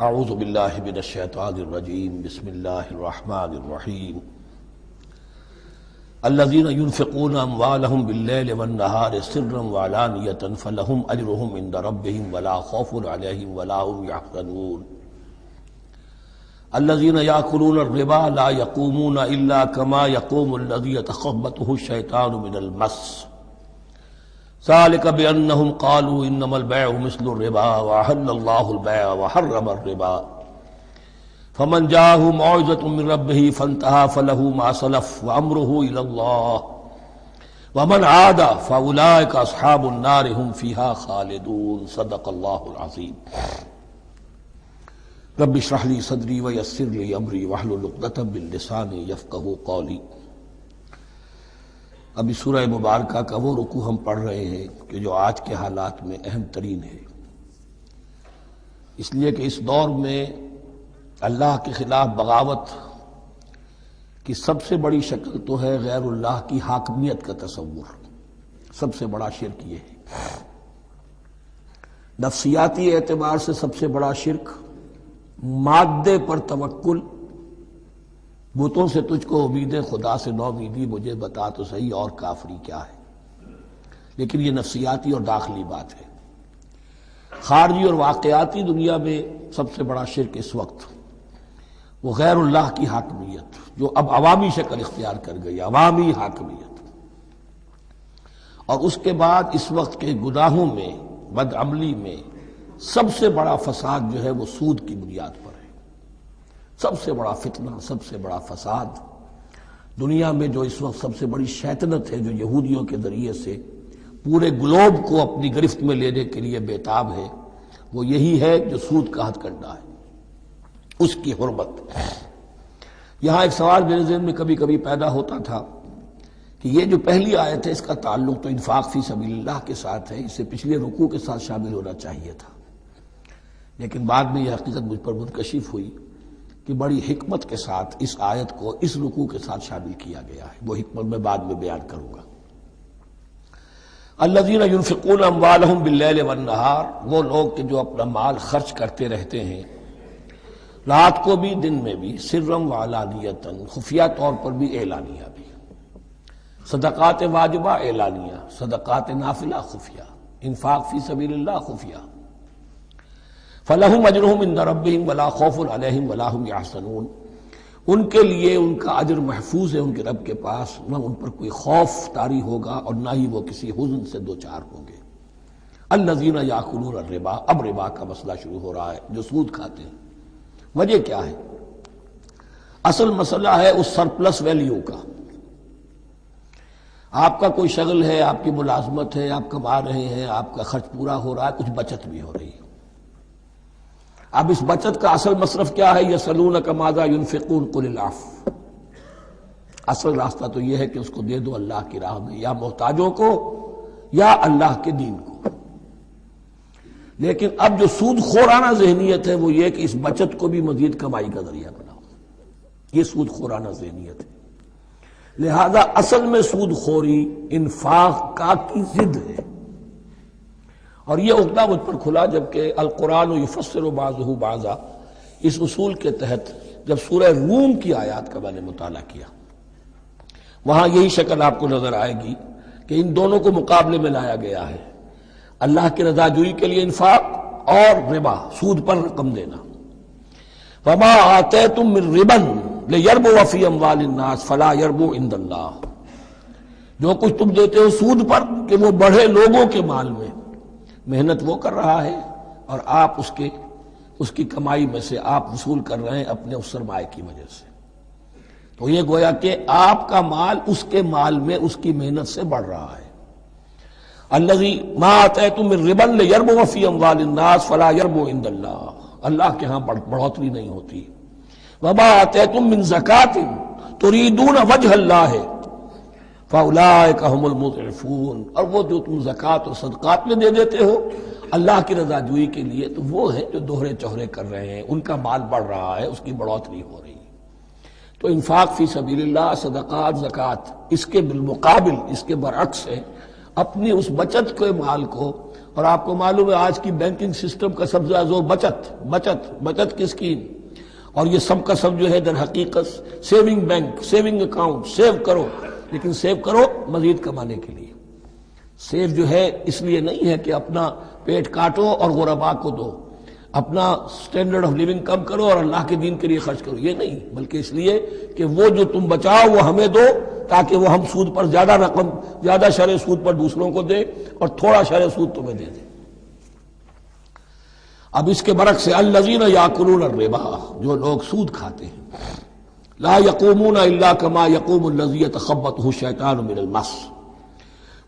اعوذ باللہ من الشیطان الرجیم بسم اللہ الرحمن الرحیم الذین ينفقون اموالهم باللیل والنہار سرا وعلانیۃ فلہم اجرهم عند ربهم ولا خوف علیہم ولا هم یحزنون الذین یأکلون الربا لا یقومون الا کما یقوم الذی یتخبطه الشیطان من المس ذلك بأنهم قالوا إنما البيع مثل الربا وأحل الله البيع وحرم الربا فمن جاءه موعظة من ربه فانتهى فله ما سلف وأمره إلى الله ومن عاد فأولئك أصحاب النار هم فيها خالدون صدق الله العظيم رب اشرح لي صدري ويسر لي أمري واحلل عقدة من لساني يفقهوا قولي۔ ابھی سورہ مبارکہ کا وہ رکوع ہم پڑھ رہے ہیں کہ جو آج کے حالات میں اہم ترین ہے، اس لیے کہ اس دور میں اللہ کے خلاف بغاوت کی سب سے بڑی شکل تو ہے غیر اللہ کی حاکمیت کا تصور۔ سب سے بڑا شرک یہ ہے، نفسیاتی اعتبار سے سب سے بڑا شرک، مادے پر توکل، بتوں سے تجھ کو امید خدا سے نو امیدی، مجھے بتا تو صحیح اور کافری کیا ہے۔ لیکن یہ نفسیاتی اور داخلی بات ہے۔ خارجی اور واقعاتی دنیا میں سب سے بڑا شرک اس وقت وہ غیر اللہ کی حاکمیت، جو اب عوامی شکل اختیار کر گئی، عوامی حاکمیت۔ اور اس کے بعد اس وقت کے گناہوں میں، بدعملی میں سب سے بڑا فساد جو ہے وہ سود کی بنیاد پر ہے۔ سب سے بڑا فتنہ، سب سے بڑا فساد دنیا میں، جو اس وقت سب سے بڑی شیطنت ہے، جو یہودیوں کے ذریعے سے پورے گلوب کو اپنی گرفت میں لینے کے لیے بےتاب ہے، وہ یہی ہے جو سود کا ہتھ کنڈا ہے، اس کی حرمت۔ یہاں ایک سوال میرے ذہن میں کبھی کبھی پیدا ہوتا تھا کہ یہ جو پہلی آیت ہے اس کا تعلق تو انفاق فی سبیل اللہ کے ساتھ ہے، اسے پچھلے رکوع کے ساتھ شامل ہونا چاہیے تھا، لیکن بعد میں یہ حقیقت مجھ پر منکشف ہوئی کہ بڑی حکمت کے ساتھ اس آیت کو اس رکوع کے ساتھ شامل کیا گیا ہے۔ وہ حکمت میں بعد میں بیان کروں گا۔ الذین ينفقون اموالهم باللیل والنہار، وہ لوگ کہ جو اپنا مال خرچ کرتے رہتے ہیں رات کو بھی دن میں بھی، سرا وعلانیۃ، خفیہ طور پر بھی اعلانیہ بھی، صدقات واجبہ اعلانیہ، صدقات نافلہ خفیہ، انفاق فی سبیل اللہ خفیہ۔ فَلَهُمْ أَجْرُهُمْ عِنْدَ رَبِّهِمْ وَلَا خَوْفٌ عَلَيْهِمْ وَلَا هُمْ يَحْزَنُونَ، ان کے لیے ان کا اجر محفوظ ہے ان کے رب کے پاس، نہ ان پر کوئی خوف طاری ہوگا اور نہ ہی وہ کسی حزن سے دوچار ہوں گے۔ الَّذِينَ يَأْكُلُونَ الرِّبَا، اب ربا کا مسئلہ شروع ہو رہا ہے، جو سود کھاتے ہیں۔ وجہ کیا ہے؟ اصل مسئلہ ہے اس سرپلس ویلیو کا۔ آپ کا کوئی شغل ہے، آپ کی ملازمت ہے، آپ کما رہے ہیں، آپ کا خرچ پورا ہو رہا ہے، کچھ بچت بھی ہو رہی ہے۔ اب اس بچت کا اصل مصرف کیا ہے؟ یسألونک ماذا ينفقون قل العفو، اصل راستہ تو یہ ہے کہ اس کو دے دو اللہ کی راہ میں، یا محتاجوں کو یا اللہ کے دین کو۔ لیکن اب جو سود خورانہ ذہنیت ہے وہ یہ کہ اس بچت کو بھی مزید کمائی کا ذریعہ بناؤ، یہ سود خورانہ ذہنیت ہے۔ لہذا اصل میں سود خوری انفاق کا کی ضد ہے، اور یہ عقدہ مجھ پر کھلا جبکہ القرآن یفسر بعضہ بعضا، اس اصول کے تحت جب سورہ روم کی آیات کا میں نے مطالعہ کیا، وہاں یہی شکل آپ کو نظر آئے گی کہ ان دونوں کو مقابلے میں لایا گیا ہے، اللہ کی رضا جوئی کے لیے انفاق اور ربا، سود پر رقم دینا۔ وما آتیتم من ربا لیربو فی اموال الناس فلا یربو عند اللہ، جو کچھ تم دیتے ہو سود پر کہ وہ بڑھے لوگوں کے مال میں، محنت وہ کر رہا ہے اور آپ اس کی کمائی میں سے آپ وصول کر رہے ہیں اپنے اس سرمایہ کی وجہ سے۔ تو یہ گویا کہ آپ کا مال اس کے مال میں اس کی محنت سے بڑھ رہا ہے۔ الذی ما آتیتم من ربا لیربو فی اموال الناس فلا یربو عند اللہ، اللہ کے ہاں بڑھوتری نہیں ہوتی۔ وما آتیتم من زکاۃ تریدون وجہ اللہ فَأُولَٰئِكَ هُمُ الْمُضْعِفُونَ، اور وہ جو تم زکوٰۃ اور صدقات میں دے دیتے ہو اللہ کی رضا جوئی کے لیے، تو وہ ہیں جو دوہرے چوہرے کر رہے ہیں، ان کا مال بڑھ رہا ہے، اس کی بڑھوتری ہو رہی ہے۔ تو انفاق فی سبیل اللہ، صدقات، زکوٰۃ، اس کے بالمقابل، اس کے برعکس ہے، اپنی اس بچت کے مال کو اور آپ کو معلوم ہے آج کی بینکنگ سسٹم کا سب سے زیادہ زور بچت کی اسکیم، اور یہ سب کا سب جو ہے در حقیقت saving bank, saving account, save کرو، لیکن سیو کرو مزید کمانے کے لیے۔ سیو جو ہے اس لیے نہیں ہے کہ اپنا پیٹ کاٹو اور غرباء کو دو، اپنا سٹینڈرڈ آف لیونگ کم کرو اور اللہ کے دین کے لیے خرچ کرو، یہ نہیں، بلکہ اس لیے کہ وہ جو تم بچاؤ وہ ہمیں دو، تاکہ وہ ہم سود پر زیادہ رقم، زیادہ شرح سود پر دوسروں کو دے اور تھوڑا شرح سود تمہیں دے دے۔ اب اس کے برعکس الذین یاکلون الربا، جو لوگ سود کھاتے ہیں، لا یقومون الا کما یقوم الذی یتخبطہ الشیطان من المس،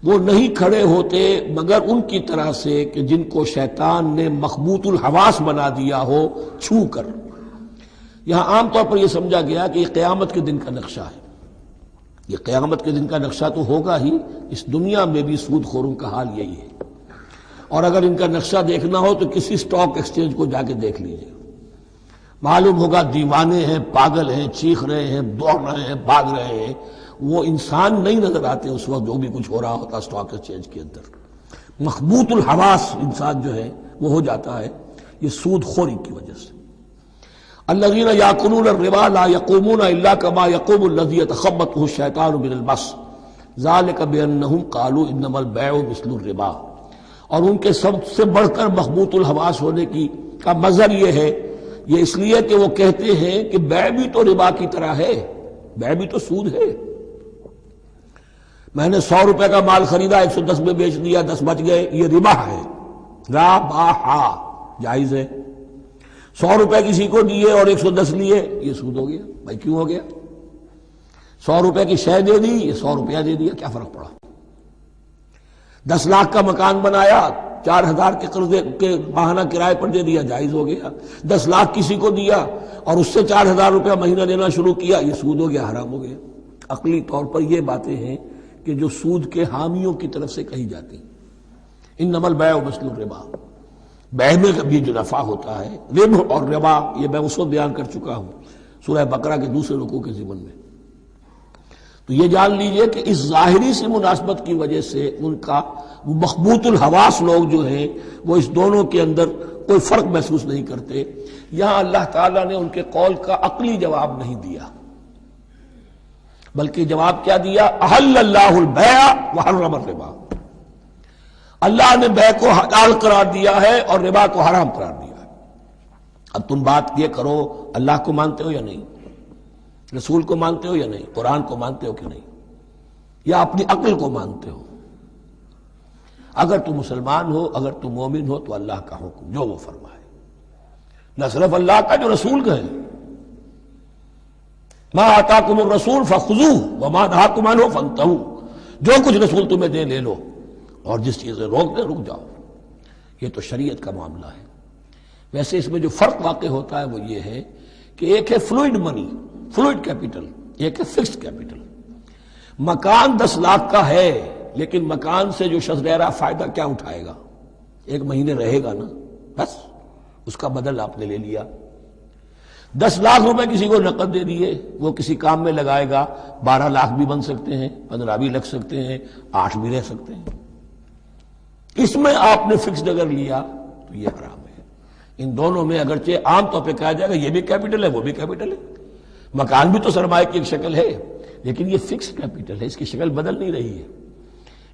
وہ نہیں کھڑے ہوتے مگر ان کی طرح سے کہ جن کو شیطان نے مخبوط الحواس بنا دیا ہو چھو کر۔ یہاں عام طور پر یہ سمجھا گیا کہ یہ قیامت کے دن کا نقشہ ہے، یہ قیامت کے دن کا نقشہ تو ہوگا ہی، اس دنیا میں بھی سود خوروں کا حال یہی ہے، اور اگر ان کا نقشہ دیکھنا ہو تو کسی سٹاک ایکسچینج کو جا کے دیکھ لیجیے، معلوم ہوگا دیوانے ہیں، پاگل ہیں، چیخ رہے ہیں، دوڑ رہے ہیں، بھاگ رہے ہیں، وہ انسان نہیں نظر آتے اس وقت جو بھی کچھ ہو رہا ہوتا سٹاک ایکسچینج کے اندر۔ مخبوط الحواس انسان جو ہے وہ ہو جاتا ہے، یہ سود خوری کی وجہ سے۔ الذین یاکلون الربا لا یقومون الا کما یقوم الذی یتخبطہ الشیطان من المس ذلک بانہم قالوا انما البیع مثل الربا، اور ان کے سب سے بڑھ کر مخبوط الحواس ہونے کا مظہر یہ ہے، یہ اس لیے کہ وہ کہتے ہیں کہ بیع بھی تو ربا کی طرح ہے، بیع بھی تو سود ہے۔ میں نے 100 روپے کا مال خریدا، 110 میں بیچ دیا، 10 بچ گئے، یہ ربا ہے، ربا جائز ہے۔ 100 روپے کسی کو دیے اور 110 لیے، یہ سود ہو گیا۔ بھائی کیوں ہو گیا؟ 100 روپے کی شے دے دی، یہ 100 روپیہ دے دیا، کیا فرق پڑا؟ 10 لاکھ کا مکان بنایا، 4000 کے قرضے کے ماہانہ کرائے پر دے دیا، جائز ہو گیا۔ 10 لاکھ کسی کو دیا اور اس سے 4000 روپیہ مہینہ دینا شروع کیا، یہ سود ہو گیا، حرام ہو گیا۔ عقلی طور پر یہ باتیں ہیں کہ جو سود کے حامیوں کی طرف سے کہی جاتی، انما البیع مثل الربا، بیع میں کبھی جو نفع ہوتا ہے، ربح اور ربا، یہ میں اس وقت بیان کر چکا ہوں سورہ بقرہ کے دوسرے رکوع کے ضمن میں۔ تو یہ جان لیجئے کہ اس ظاہری سی مناسبت کی وجہ سے ان کا مخبوط الحواس لوگ جو ہیں وہ اس دونوں کے اندر کوئی فرق محسوس نہیں کرتے۔ یہاں اللہ تعالیٰ نے ان کے قول کا عقلی جواب نہیں دیا، بلکہ جواب کیا دیا؟ احل اللہ البیع وحرم الربا، اللہ نے بیع کو حلال قرار دیا ہے اور ربا کو حرام قرار دیا ہے۔ اب تم بات یہ کرو، اللہ کو مانتے ہو یا نہیں؟ رسول کو مانتے ہو یا نہیں؟ قرآن کو مانتے ہو کہ نہیں؟ یا اپنی عقل کو مانتے ہو؟ اگر تم مسلمان ہو، اگر تم مومن ہو تو اللہ کا حکم جو وہ فرمائے، نہ صرف اللہ کا، جو رسول کا ہے، ما آتاکم الرسول فخذوہ وما نہاکم عنہ فانتہوا، جو کچھ رسول تمہیں دے لے لو، اور جس چیز سے روک دے رک جاؤ۔ یہ تو شریعت کا معاملہ ہے۔ ویسے اس میں جو فرق واقع ہوتا ہے وہ یہ ہے کہ ایک ہے فلوئڈ منی، فلوئڈ کیپٹل، ایک ہے فکسڈ کیپٹل۔ مکان 10 لاکھ کا ہے، لیکن مکان سے جو شخص رہ رہا فائدہ کیا اٹھائے گا؟ 1 مہینے رہے گا نا، بس اس کا بدل آپ نے لے لیا۔ 10 لاکھ روپے کسی کو نقد دے دیے، وہ کسی کام میں لگائے گا، 12 لاکھ بھی بن سکتے ہیں، 15 بھی لگ سکتے ہیں، 8 بھی رہ سکتے ہیں۔ اس میں آپ نے فکسڈ اگر لیا تو یہ حرام ہے۔ ان دونوں میں اگرچہ عام طور پہ کہا جائے گا یہ بھی کیپٹل ہے وہ بھی کیپٹل ہے، مکان بھی تو سرمایہ کی ایک شکل ہے، لیکن یہ فکسڈ کیپٹل ہے، اس کی شکل بدل نہیں رہی ہے۔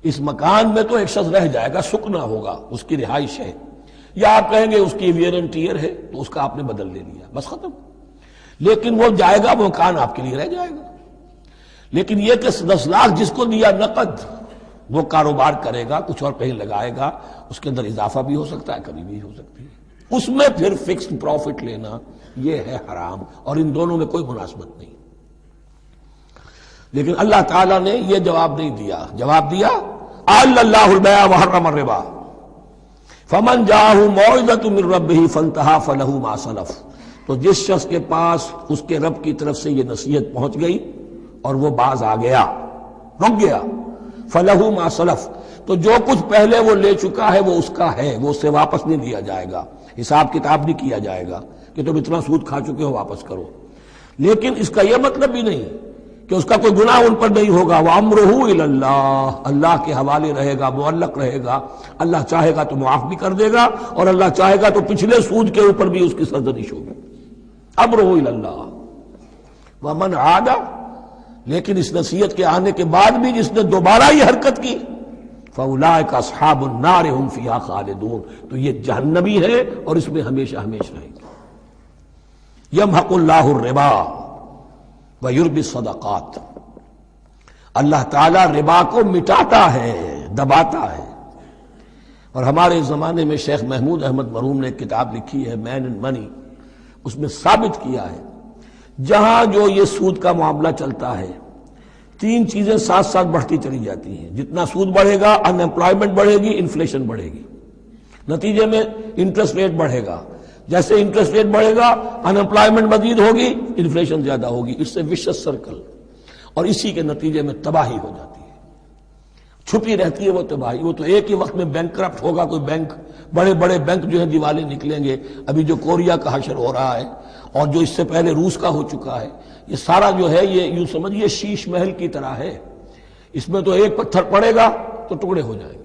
اس مکان میں تو ایک شخص رہ جائے گا، سکنا ہوگا، اس کی رہائش ہے، یا آپ کہیں گے اس کی ویئر اینڈ ٹیئر ہے تو اس کا آپ نے بدل لے لیا، بس ختم۔ لیکن وہ جائے گا، وہ مکان آپ کے لیے رہ جائے گا۔ لیکن یہ کہ 10 لاکھ جس کو دیا نقد، وہ کاروبار کرے گا، کچھ اور کہیں لگائے گا، اس کے اندر اضافہ بھی ہو سکتا ہے، کمی بھی ہو سکتی ہے، اس میں پھر فکسڈ پروفٹ لینا یہ ہے حرام، اور ان دونوں میں کوئی مناسبت نہیں۔ لیکن اللہ تعالیٰ نے یہ جواب نہیں دیا، جواب دیا احل اللہ البیع وحرم الربا فمن جاءہ موعظۃ من ربہ فانتہی فلہ ما سلف، تو جس شخص کے پاس اس کے رب کی طرف سے یہ نصیحت پہنچ گئی اور وہ باز آ گیا، رک گیا، فلہ ما سلف، تو جو کچھ پہلے وہ لے چکا ہے وہ اس کا ہے، وہ اسے واپس نہیں دیا جائے گا، حساب کتاب نہیں کیا جائے گا کہ تم اتنا سود کھا چکے ہو واپس کرو۔ لیکن اس کا یہ مطلب بھی نہیں کہ اس کا کوئی گناہ ان پر نہیں ہوگا. وَأَمْرُهُ إِلَى اللَّهِ، اللہ کے حوالے رہے گا، معلق رہے گا. اللہ چاہے گا تو معاف بھی کر دے گا، اور اللہ چاہے گا تو پچھلے سود کے اوپر بھی اس کی سرزنش ہوگی. امرہ الی اللہ. ومن عاد، لیکن اس نصیحت کے آنے کے بعد بھی جس نے دوبارہ یہ حرکت کی، فاولئک اصحاب النار هم فیہا خالدون، تو یہ جہنمی ہے اور اس میں ہمیشہ ہمیشہ رہے گا. یمحق اللہ الربا ویربی الصدقات، اللہ تعالیٰ ربا کو مٹاتا ہے، دباتا ہے. اور ہمارے زمانے میں شیخ محمود احمد مرحوم نے ایک کتاب لکھی ہے مین اینڈ منی، اس میں ثابت کیا ہے جہاں جو یہ سود کا معاملہ چلتا ہے، تین چیزیں ساتھ ساتھ بڑھتی چلی جاتی ہیں. جتنا سود بڑھے گا ان امپلائمنٹ بڑھے گی، انفلیشن بڑھے گی، نتیجے میں انٹرسٹ ریٹ بڑھے گا. جیسے انٹرسٹ ریٹ بڑھے گا ان امپلائمنٹ مزید ہوگی، انفلیشن زیادہ ہوگی. اس سے وشس سرکل، اور اسی کے نتیجے میں تباہی ہو جاتی ہے. چھپی رہتی ہے وہ تباہی. وہ تو ایک ہی وقت میں بینک کرپٹ ہوگا کوئی بینک، بڑے بڑے بینک جو ہیں دیوالے نکلیں گے. ابھی جو کوریا کا حشر ہو رہا ہے اور جو اس سے پہلے روس کا ہو چکا ہے، یہ سارا جو ہے یہ یوں سمجھیے شیش محل کی طرح ہے. اس میں تو ایک پتھر پڑے گا تو ٹکڑے ہو جائیں گے.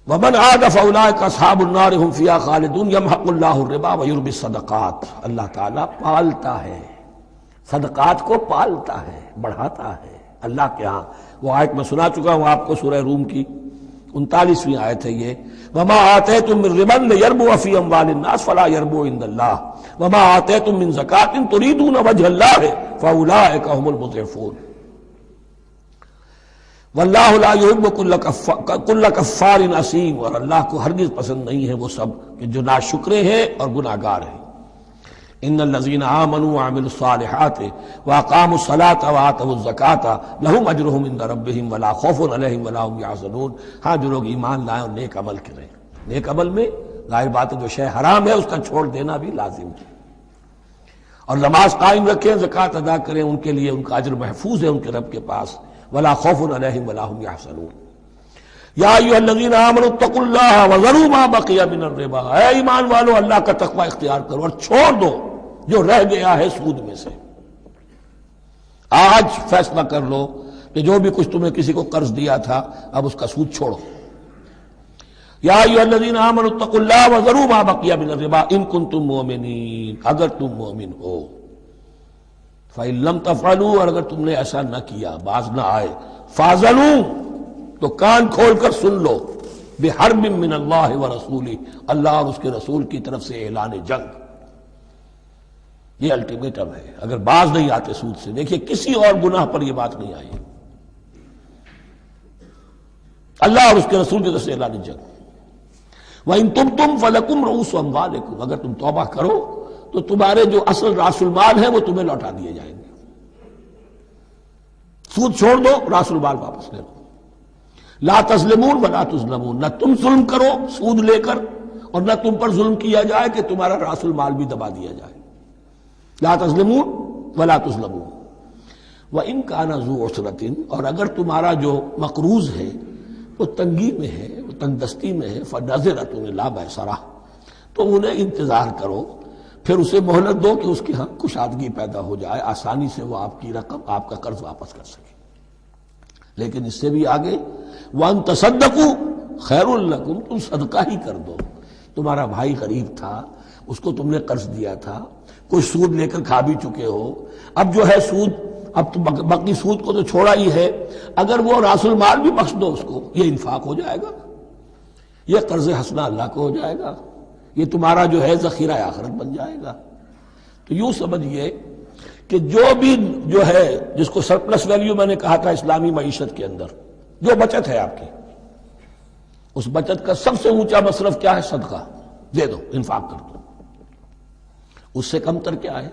ومن عاد فاولئک اصحاب النار هم فیہا خالدون. یمحق اللہ الربا ویربی الصدقات، اللہ تعالیٰ پالتا ہے، صدقات کو پالتا ہے، بڑھاتا ہے اللہ کے ہاں. وہ آیت میں سنا چکا ہوں آپ کو، سورہ روم کی 39ویں آیت ہے یہ. وما آتیتم من ربا لیربو فی اموال الناس فلا یربو عند اللہ وما آتیتم من زکاۃ تریدون وجہ اللہ فاولئک هم المضعفون. واللہ لا یحب کل کفار اثیم، اور اللہ کو ہرگز پسند نہیں ہے وہ سب کہ جو ناشکرے ہیں اور گناہ گار ہیں. ان الذین آمنوا وعملوا الصالحات واقاموا الصلاة وآتوا الزکاة لهم اجرهم عند ربهم ولا خوف علیہم ولا هم یحزنون. ہاں جو لوگ ایمان لائیں اور نیک عمل کریں. نیک عمل میں ظاہر بات ہے جو شے حرام ہے اس کا چھوڑ دینا بھی لازم ہے، اور نماز قائم رکھیں، زکوٰۃ ادا کریں، ان کے لیے ان کا اجر محفوظ ہے ان کے رب کے پاس. ولا خوف علیہم ولا هم یحزنون. یا ایھا الذین آمنوا اتقوا اللہ وذروا ما بقی من الربا، اے ایمان والو اللہ کا تقوی اختیار کرو اور چھوڑ دو جو رہ گیا ہے سود میں سے. آج فیصلہ کر لو کہ جو بھی کچھ تمہیں کسی کو قرض دیا تھا اب اس کا سود چھوڑو. یا ایھا الذین آمنوا اتقوا اللہ وذروا ما بقی من الربا ان کنتم مؤمنین، اگر تم مومن ہو. فَإِن لَمْ تَفْعَلُوا، اور اگر تم نے ایسا نہ کیا، باز نہ آئے، فَاعْذَنُوا، تو کان کھول کر سن لو، بِحَرْبٍ مِّنَ اللَّهِ وَرَسُولِهِ، اللہ اور اس کے رسول کی طرف سے اعلان جنگ. یہ الٹیمیٹم ہے اگر باز نہیں آتے سود سے. دیکھیے کسی اور گناہ پر یہ بات نہیں آئی، اللہ اور اس کے رسول کی طرف سے اعلان جنگ. وَإِن تُبْتُمْ فَلَكُمْ رُءُوسُ أَمْوَالِكُمْ، اگر تم توبہ کرو تو تمہارے جو اصل راس المال ہے وہ تمہیں لوٹا دیے جائیں گے. سود چھوڑ دو، راس المال واپس لے لو. لا تظلمون ولا تظلمون، نہ تم ظلم کرو سود لے کر اور نہ تم پر ظلم کیا جائے کہ تمہارا راس المال بھی دبا دیا جائے. لا تظلمون ولا تظلمون. وَإِن كَانَ ذُو عُسْرَةٍ، اور اگر تمہارا جو مقروض ہے وہ تنگی میں ہے، وہ تنگ دستی میں ہے، فَنَظِرَةٌ إِلَىٰ مَيْسَرَةٍ، تو انہیں انتظار کرو، پھر اسے مہلت دو کہ اس کی ہاں کشادگی پیدا ہو جائے، آسانی سے وہ آپ کی رقم، آپ کا قرض واپس کر سکے. لیکن اس سے بھی آگے وَأَن تَصَدَّقُوا خَيْرٌ لَكُمْ، تم صدقہ ہی کر دو. تمہارا بھائی غریب تھا، اس کو تم نے قرض دیا تھا، کچھ سود لے کر کھا بھی چکے ہو، اب جو ہے سود، اب تو باقی سود کو تو چھوڑا ہی ہے، اگر وہ راس المال بھی بخش دو اس کو، یہ انفاق ہو جائے گا، یہ قرض حسنہ اللہ کو ہو جائے گا، یہ تمہارا جو ہے ذخیرہ آخرت بن جائے گا. تو یوں سمجھیے کہ جو بھی جو ہے جس کو سرپلس ویلیو میں نے کہا تھا اسلامی معیشت کے اندر جو بچت ہے آپ کی، اس بچت کا سب سے اونچا مصرف کیا ہے؟ صدقہ دے دو، انفاق کر دو. اس سے کم تر کیا ہے؟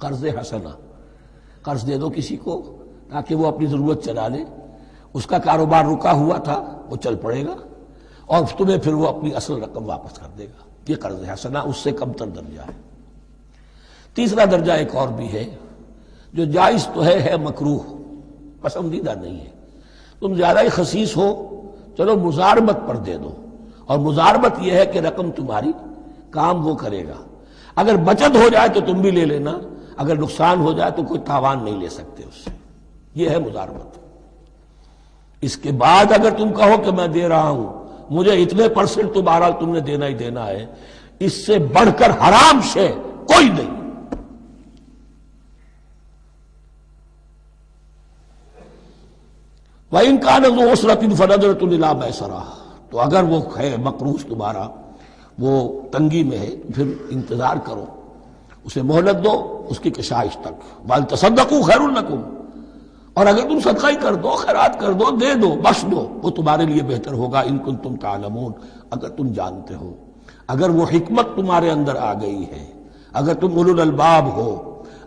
قرض حسنہ. قرض دے دو کسی کو تاکہ وہ اپنی ضرورت چلا لے، اس کا کاروبار رکا ہوا تھا وہ چل پڑے گا اور تمہیں پھر وہ اپنی اصل رقم واپس کر دے گا. یہ قرض حسنہ اس سے کم تر درجہ ہے. تیسرا درجہ ایک اور بھی ہے جو جائز تو ہے مکروہ، پسندیدہ نہیں ہے. تم زیادہ ہی خسیس ہو، چلو مزاربت پر دے دو، اور مزاربت یہ ہے کہ رقم تمہاری کام وہ کرے گا. اگر بچت ہو جائے تو تم بھی لے لینا، اگر نقصان ہو جائے تو کوئی تاوان نہیں لے سکتے اس سے. یہ ہے مضاربت. اس کے بعد اگر تم کہو کہ میں دے رہا ہوں مجھے اتنے % تو بہرحال تم نے دینا ہی دینا ہے، اس سے بڑھ کر حرام شے کوئی نہیں. وَإِنْ كَانَ ذُو عُسْرَةٍ فَنَظْرَةٌ إِلَىٰ مَيْسَرَةٍ، تو اگر وہ ہے مقروض تمہارا وہ تنگی میں ہے پھر انتظار کرو، اسے مہلت دو اس کی کشائش تک. وَأَن تَصَدَّقُوا خَيْرٌ لَكُمْ، اور اگر تم صدقہ ہی کر دو، خیرات کر دو، دے دو، بخش دو، وہ تمہارے لیے بہتر ہوگا. ان کنتم تعلمون، اگر تم جانتے ہو، اگر وہ حکمت تمہارے اندر آ گئی ہے، اگر تم اولو الالباب ہو،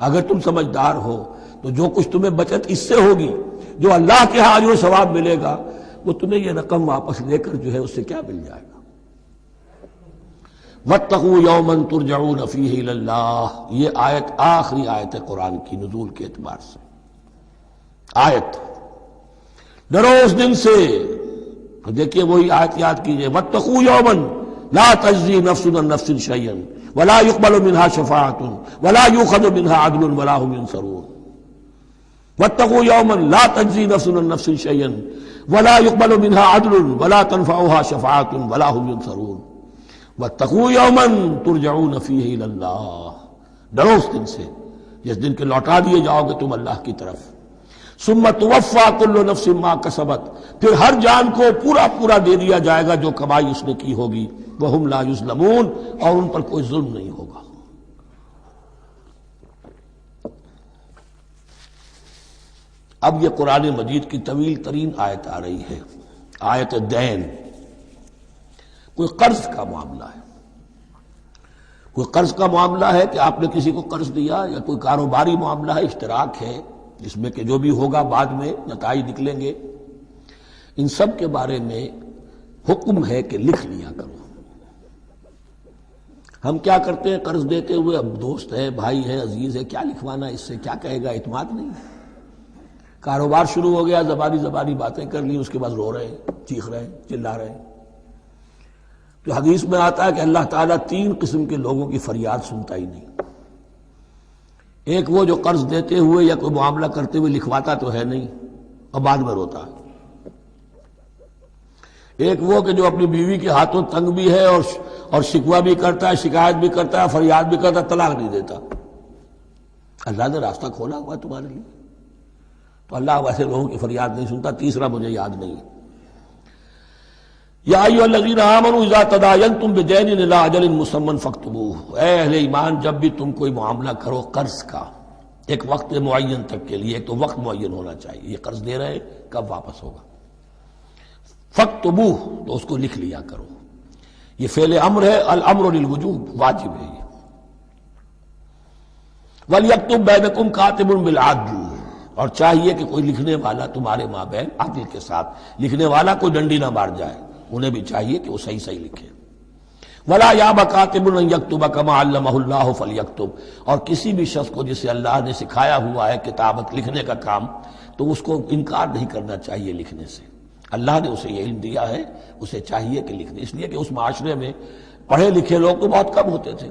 اگر تم سمجھدار ہو، تو جو کچھ تمہیں بچت اس سے ہوگی، جو اللہ کے ہاں اجر و ثواب ملے گا، وہ تمہیں یہ رقم واپس لے کر جو ہے اس سے کیا مل جائے گا. وَاتَّقُوا يَوْمًا تُرْجَعُونَ فِيهِ إِلَى اللَّهِ، یہ آیت آخری آیت ہے قرآن کی نزول کے اعتبار سے. آیت ڈرو اس دن سے. دیکھیے وہی آیت یاد کیجئے، وَاتَّقُوا يَوْمًا لَا تَجْزِي نَفْسٌ عَن نَفْسٍ شَيْئًا وَلَا يُقْبَلُ مِنْهَا شَفَاعَةٌ وَلَا يُؤْخَذُ مِنْهَا عَدْلٌ وَلَا هُمْ يُنصَرُونَ. وَاتَّقُوا يَوْمًا لَا تَجْزِي نَفْسٌ عَن نَفْسٍ شَيْئًا وَلَا يُقْبَلُ مِنْهَا عَدْلٌ وَلَا تَنفَعُهَا شَفَاعَةٌ وَلَا هُمْ يُنصَرُونَ. وَاتَّقُوا يَوْمًا تُرْجَعُونَ فِيهِ إِلَى اللَّهِ، ڈرو اس دن سے جس دن کہ لوٹا دیے جاؤ گے تم اللہ کی طرف. ثُمَّ تُوَفَّىٰ كُلُّ نَفْسٍ مَّا كَسَبَتْ، پھر ہر جان کو پورا پورا دے دیا جائے گا جو کمائی اس نے کی ہوگی. وَهُمْ لَا يُظْلَمُونَ، اور ان پر کوئی ظلم نہیں ہوگا. اب یہ قرآن مجید کی طویل ترین آیت آ رہی ہے، آیت دین. کوئی قرض کا معاملہ ہے، کوئی قرض کا معاملہ ہے کہ آپ نے کسی کو قرض دیا، یا کوئی کاروباری معاملہ ہے، اشتراک ہے جس میں کہ جو بھی ہوگا بعد میں نتائج نکلیں گے. ان سب کے بارے میں حکم ہے کہ لکھ لیا کرو. ہم کیا کرتے ہیں قرض دیتے ہوئے، اب دوست ہے، بھائی ہے، عزیز ہے، کیا لکھوانا، اس سے کیا کہے گا، اعتماد نہیں. کاروبار شروع ہو گیا، زبانی باتیں کر لی، اس کے بعد رو رہے ہیں، چیخ رہے ہیں، چلا رہے ہیں. تو حدیث میں آتا ہے کہ اللہ تعالیٰ 3 قسم کے لوگوں کی فریاد سنتا ہی نہیں. ایک وہ جو قرض دیتے ہوئے یا کوئی معاملہ کرتے ہوئے لکھواتا تو ہے نہیں اور بعد میں روتا ہے. ایک وہ کہ جو اپنی بیوی کے ہاتھوں تنگ بھی ہے اور شکوہ بھی کرتا ہے، شکایت بھی کرتا ہے، فریاد بھی کرتا ہے، طلاق نہیں دیتا. اللہ نے راستہ کھولا ہوا ہے تمہارے لیے، تو اللہ ویسے لوگوں کی فریاد نہیں سنتا. تیسرا مجھے یاد نہیں. یا ایھا الذین آمنوا اذا تداینتم بدین الی اجل مسمى فاکتبوہ، اے اہل ایمان جب بھی تم کوئی معاملہ کرو قرض کا ایک وقت معین تک کے لیے، ایک تو وقت معین ہونا چاہیے، یہ قرض دے رہے ہیں کب واپس ہوگا، فاکتبوہ، تو اس کو لکھ لیا کرو. یہ فعل امر ہے، الامر للوجوب، واجب ہے یہ. ولیکتب بینکم کاتب بالعدل، اور چاہیے کہ کوئی لکھنے والا تمہارے مابین عدل کے ساتھ، لکھنے والا کوئی ڈنڈی نہ مار جائے، انہیں بھی چاہیے کہ وہ صحیح صحیح لکھے. ولا یاب کاتب ان یکتب کما علمہ اللہ فلیکتب، اور کسی بھی شخص کو جسے اللہ نے سکھایا ہوا ہے کتابت لکھنے کا کام، تو اس کو انکار نہیں کرنا چاہیے لکھنے سے. اللہ نے اسے یہ علم دیا ہے، اسے چاہیے کہ لکھ دے. اس لیے کہ اس معاشرے میں پڑھے لکھے لوگ تو بہت کم ہوتے تھے.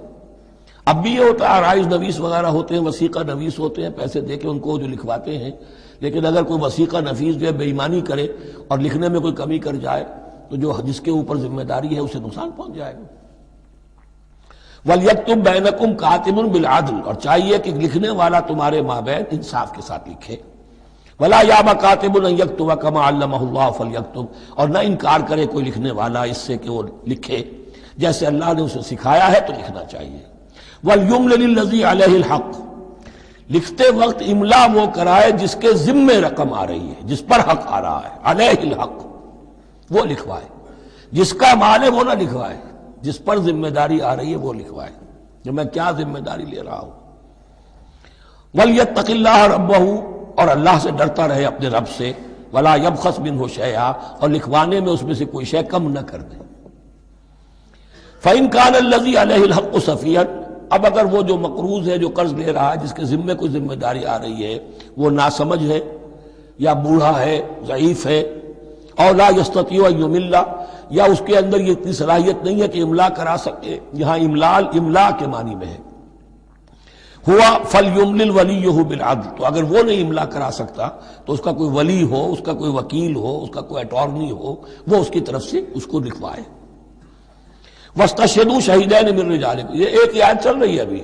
اب بھی یہ ہوتا ہے، عرائض نویس وغیرہ ہوتے ہیں، وثیقہ نویس ہوتے ہیں، پیسے دے کے ان کو جو لکھواتے ہیں. لیکن اگر کوئی وثیقہ نویس جو ہے بے ایمانی کرے اور لکھنے میں کوئی کمی کر جائے تو جو جس کے اوپر ذمہ داری ہے اسے نقصان پہنچ جائے گا. وَلْيَكْتُبْ بَيْنَكُمْ كَاتِبٌ بِالْعَدْلِ، اور چاہیے کہ لکھنے والا تمہارے مابین انصاف کے ساتھ لکھے. وَلَا يَأْبَ كَاتِبٌ أَن يَكْتُبَ كَمَا عَلَّمَهُ اللَّهُ فَلْيَكْتُبْ، اور نہ انکار کرے کوئی لکھنے والا اس سے کہ وہ لکھے جیسے اللہ نے اسے سکھایا ہے، تو لکھنا چاہیے. وَلْيُمْلِلِ الَّذِي عَلَيْهِ الْحَقُّ، لکھتے وقت املا وہ کرائے جس کے ذمے رقم آ رہی ہے، جس پر حق آ رہا ہے، علیہ الحق، وہ لکھوائے. جس کا مال ہے وہ نہ لکھوائے، جس پر ذمہ داری آ رہی ہے وہ لکھوائے کہ میں کیا ذمہ داری لے رہا ہوں. وَلْيَتَّقِ اللَّهَ رَبَّهُ، اور اللہ سے ڈرتا رہے اپنے رب سے. وَلَا يَبْخَسْ مِنْهُ شَيْئًا، اور لکھوانے میں اس میں سے کوئی شے کم نہ کر دے. فَإِنْ كَانَ الَّذِي عَلَيْهِ الْحَقُّ سَفِيهًا، اب اگر وہ جو مقروض ہے، جو قرض لے رہا ہے، جس کے ذمے کوئی ذمہ داری آ رہی ہے، وہ ناسمجھ ہے یا بوڑھا ہے، ضعیف ہے، اور لا يستطيع ان يمل، یا اس کے اندر یہ اتنی صلاحیت نہیں ہے کہ املا کرا سکے. یہاں املا کے معنی میں ہے. ہوا فلیملل ولیہ بالعدل، تو اگر وہ نہیں املا کرا سکتا تو اس کا کوئی ولی ہو، اس کا کوئی وکیل ہو، اس کا کوئی اٹارنی ہو، وہ اس کی طرف سے اس کو لکھوائے۔ واستشہدوا شہیدین من رجالکم، یہ ایک آیت چل رہی ہے ابھی،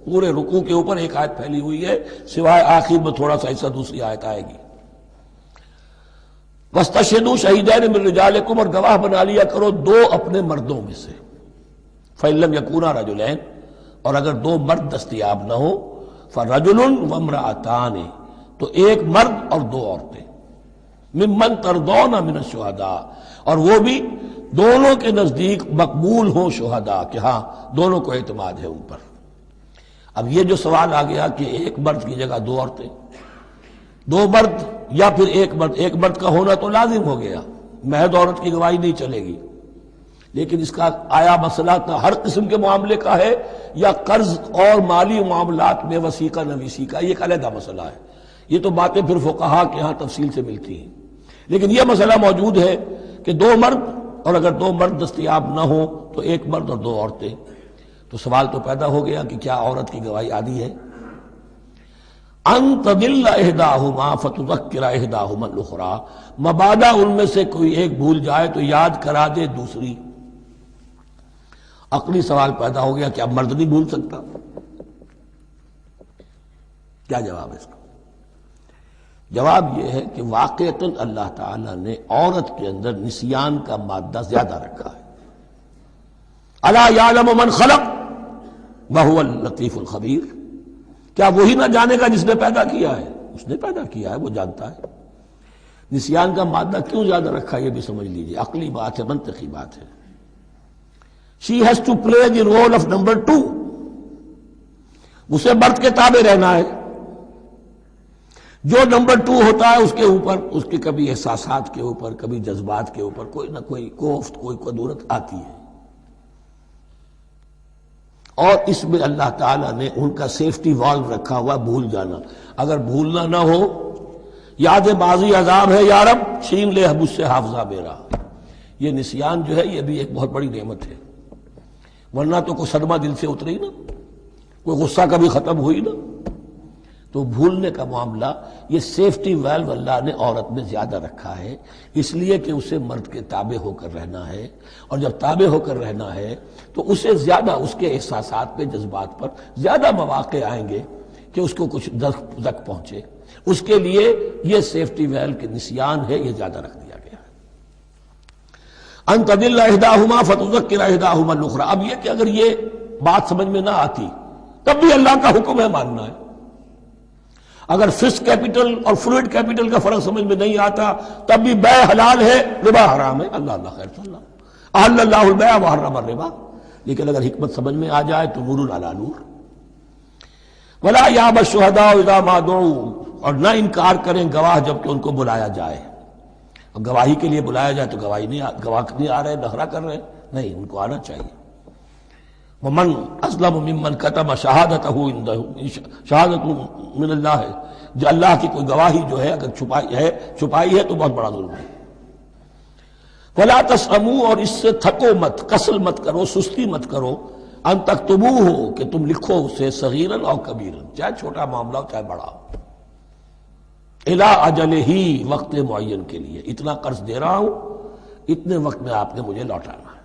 پورے رکوع کے اوپر ایک آیت پھیلی ہوئی ہے، سوائے آخر میں تھوڑا سا حصہ دوسری آیت آئے گی۔ واستشہدوا شہیدین من رجالکم، اور گواہ بنا لیا کرو دو اپنے مردوں میں سے، فإن لم یکونا رجلین، اور اگر دو مرد دستیاب نہ ہو، فرجل وامرأتان، تو ایک مرد اور دو عورتیں، ممن ترضون من الشہداء، اور وہ بھی دونوں کے نزدیک مقبول ہوں شہداء، کہ ہاں دونوں کو اعتماد ہے ان پر۔ اب یہ جو سوال آ گیا کہ ایک مرد کی جگہ دو عورتیں، دو مرد یا پھر ایک مرد کا ہونا تو لازم ہو گیا، محض عورت کی گواہی نہیں چلے گی، لیکن اس کا آیا مسئلہ ہر قسم کے معاملے کا ہے یا قرض اور مالی معاملات میں وثیقہ نویسی کا، یہ ایک علیحدہ مسئلہ ہے، یہ تو باتیں پھر فقہا کے ہاں تفصیل سے ملتی ہیں، لیکن یہ مسئلہ موجود ہے کہ دو مرد، اور اگر دو مرد دستیاب نہ ہوں تو ایک مرد اور دو عورتیں، تو سوال تو پیدا ہو گیا کہ کیا عورت کی گواہی عادی ہے؟ ان تضل احداہما فتذکر احداہما الاخری، مبادا ان میں سے کوئی ایک بھول جائے تو یاد کرا دے دوسری۔ عقلی سوال پیدا ہو گیا کہ اب مرد نہیں بھول سکتا، کیا جواب ہے اس کا؟ جواب یہ ہے کہ واقعتاً اللہ تعالیٰ نے عورت کے اندر نسیان کا مادہ زیادہ رکھا ہے۔ الا یعلم من خلق وہو اللطیف الخبیر، کیا وہی نہ جانے گا جس نے پیدا کیا ہے؟ اس نے پیدا کیا ہے، وہ جانتا ہے۔ نسیان کا مادہ کیوں زیادہ رکھا یہ بھی سمجھ لیجیے، عقلی بات ہے، منطقی بات ہے۔ She has to play the role of number 2، اسے مرد کے تابع رہنا ہے، جو نمبر 2 ہوتا ہے اس کے اوپر، اس کے کبھی احساسات کے اوپر، کبھی جذبات کے اوپر کوئی نہ کوئی کوفت، کوئی قدورت آتی ہے، اور اس میں اللہ تعالیٰ نے ان کا سیفٹی والو رکھا ہوا بھول جانا، اگر بھولنا نہ ہو، یاد بازی عذاب ہے یا رب چھین لے مجھ سے حافظہ میرا، یہ نسیان جو ہے یہ بھی ایک بہت بڑی نعمت ہے، ورنہ تو کوئی صدمہ دل سے اتری نا، کوئی غصہ کبھی ختم ہوئی نا، تو بھولنے کا معاملہ یہ سیفٹی ویلو اللہ نے عورت میں زیادہ رکھا ہے، اس لیے کہ اسے مرد کے تابع ہو کر رہنا ہے، اور جب تابع ہو کر رہنا ہے تو اسے زیادہ اس کے احساسات پہ، جذبات پر زیادہ مواقع آئیں گے کہ اس کو کچھ زخم پہنچے، اس کے لیے یہ سیفٹی ویلو کے نسیان ہے، یہ زیادہ رکھ دیا گیا ہے۔ ان تضل احداہما فتذکر احداہما الاخری، اب یہ کہ اگر یہ بات سمجھ میں نہ آتی تب بھی اللہ کا حکم ہے ماننا ہے، اگر فسک کیپٹل اور فلوئڈ کیپٹل کا فرق سمجھ میں نہیں آتا تب بھی بے حلال ہے، ربا حرام ہے، اللہ خیر صلی اللہ احل اللہ البیع وحرم الربا، لیکن اگر حکمت سمجھ میں آ جائے تو نور علی نور۔ ولا یأبی الشہداء اذا ما دعوا، اور نہ انکار کریں گواہ جب کہ ان کو بلایا جائے، اور گواہی کے لیے بلایا جائے تو گواہ نہیں آ رہے، نخرہ کر رہے، نہیں، ان کو آنا چاہیے۔ ومن اسلم ممن کتم شہادتہ شہادت من اللہ ہے، جو اللہ کی کوئی گواہی جو ہے اگر چھپائی ہے تو بہت بڑا ظلم ہے۔ ولا تسأموا، اور اس سے تھکو مت، کسل مت کرو، سستی مت کرو، ان تکتبوہ، کہ تم لکھو اسے، صغیرا او کبیرا، چاہے چھوٹا معاملہ ہو چاہے بڑا ہو، الی اجلہ، وقت معین کے لیے، اتنا قرض دے رہا ہوں، اتنے وقت میں آپ نے مجھے لوٹانا ہے،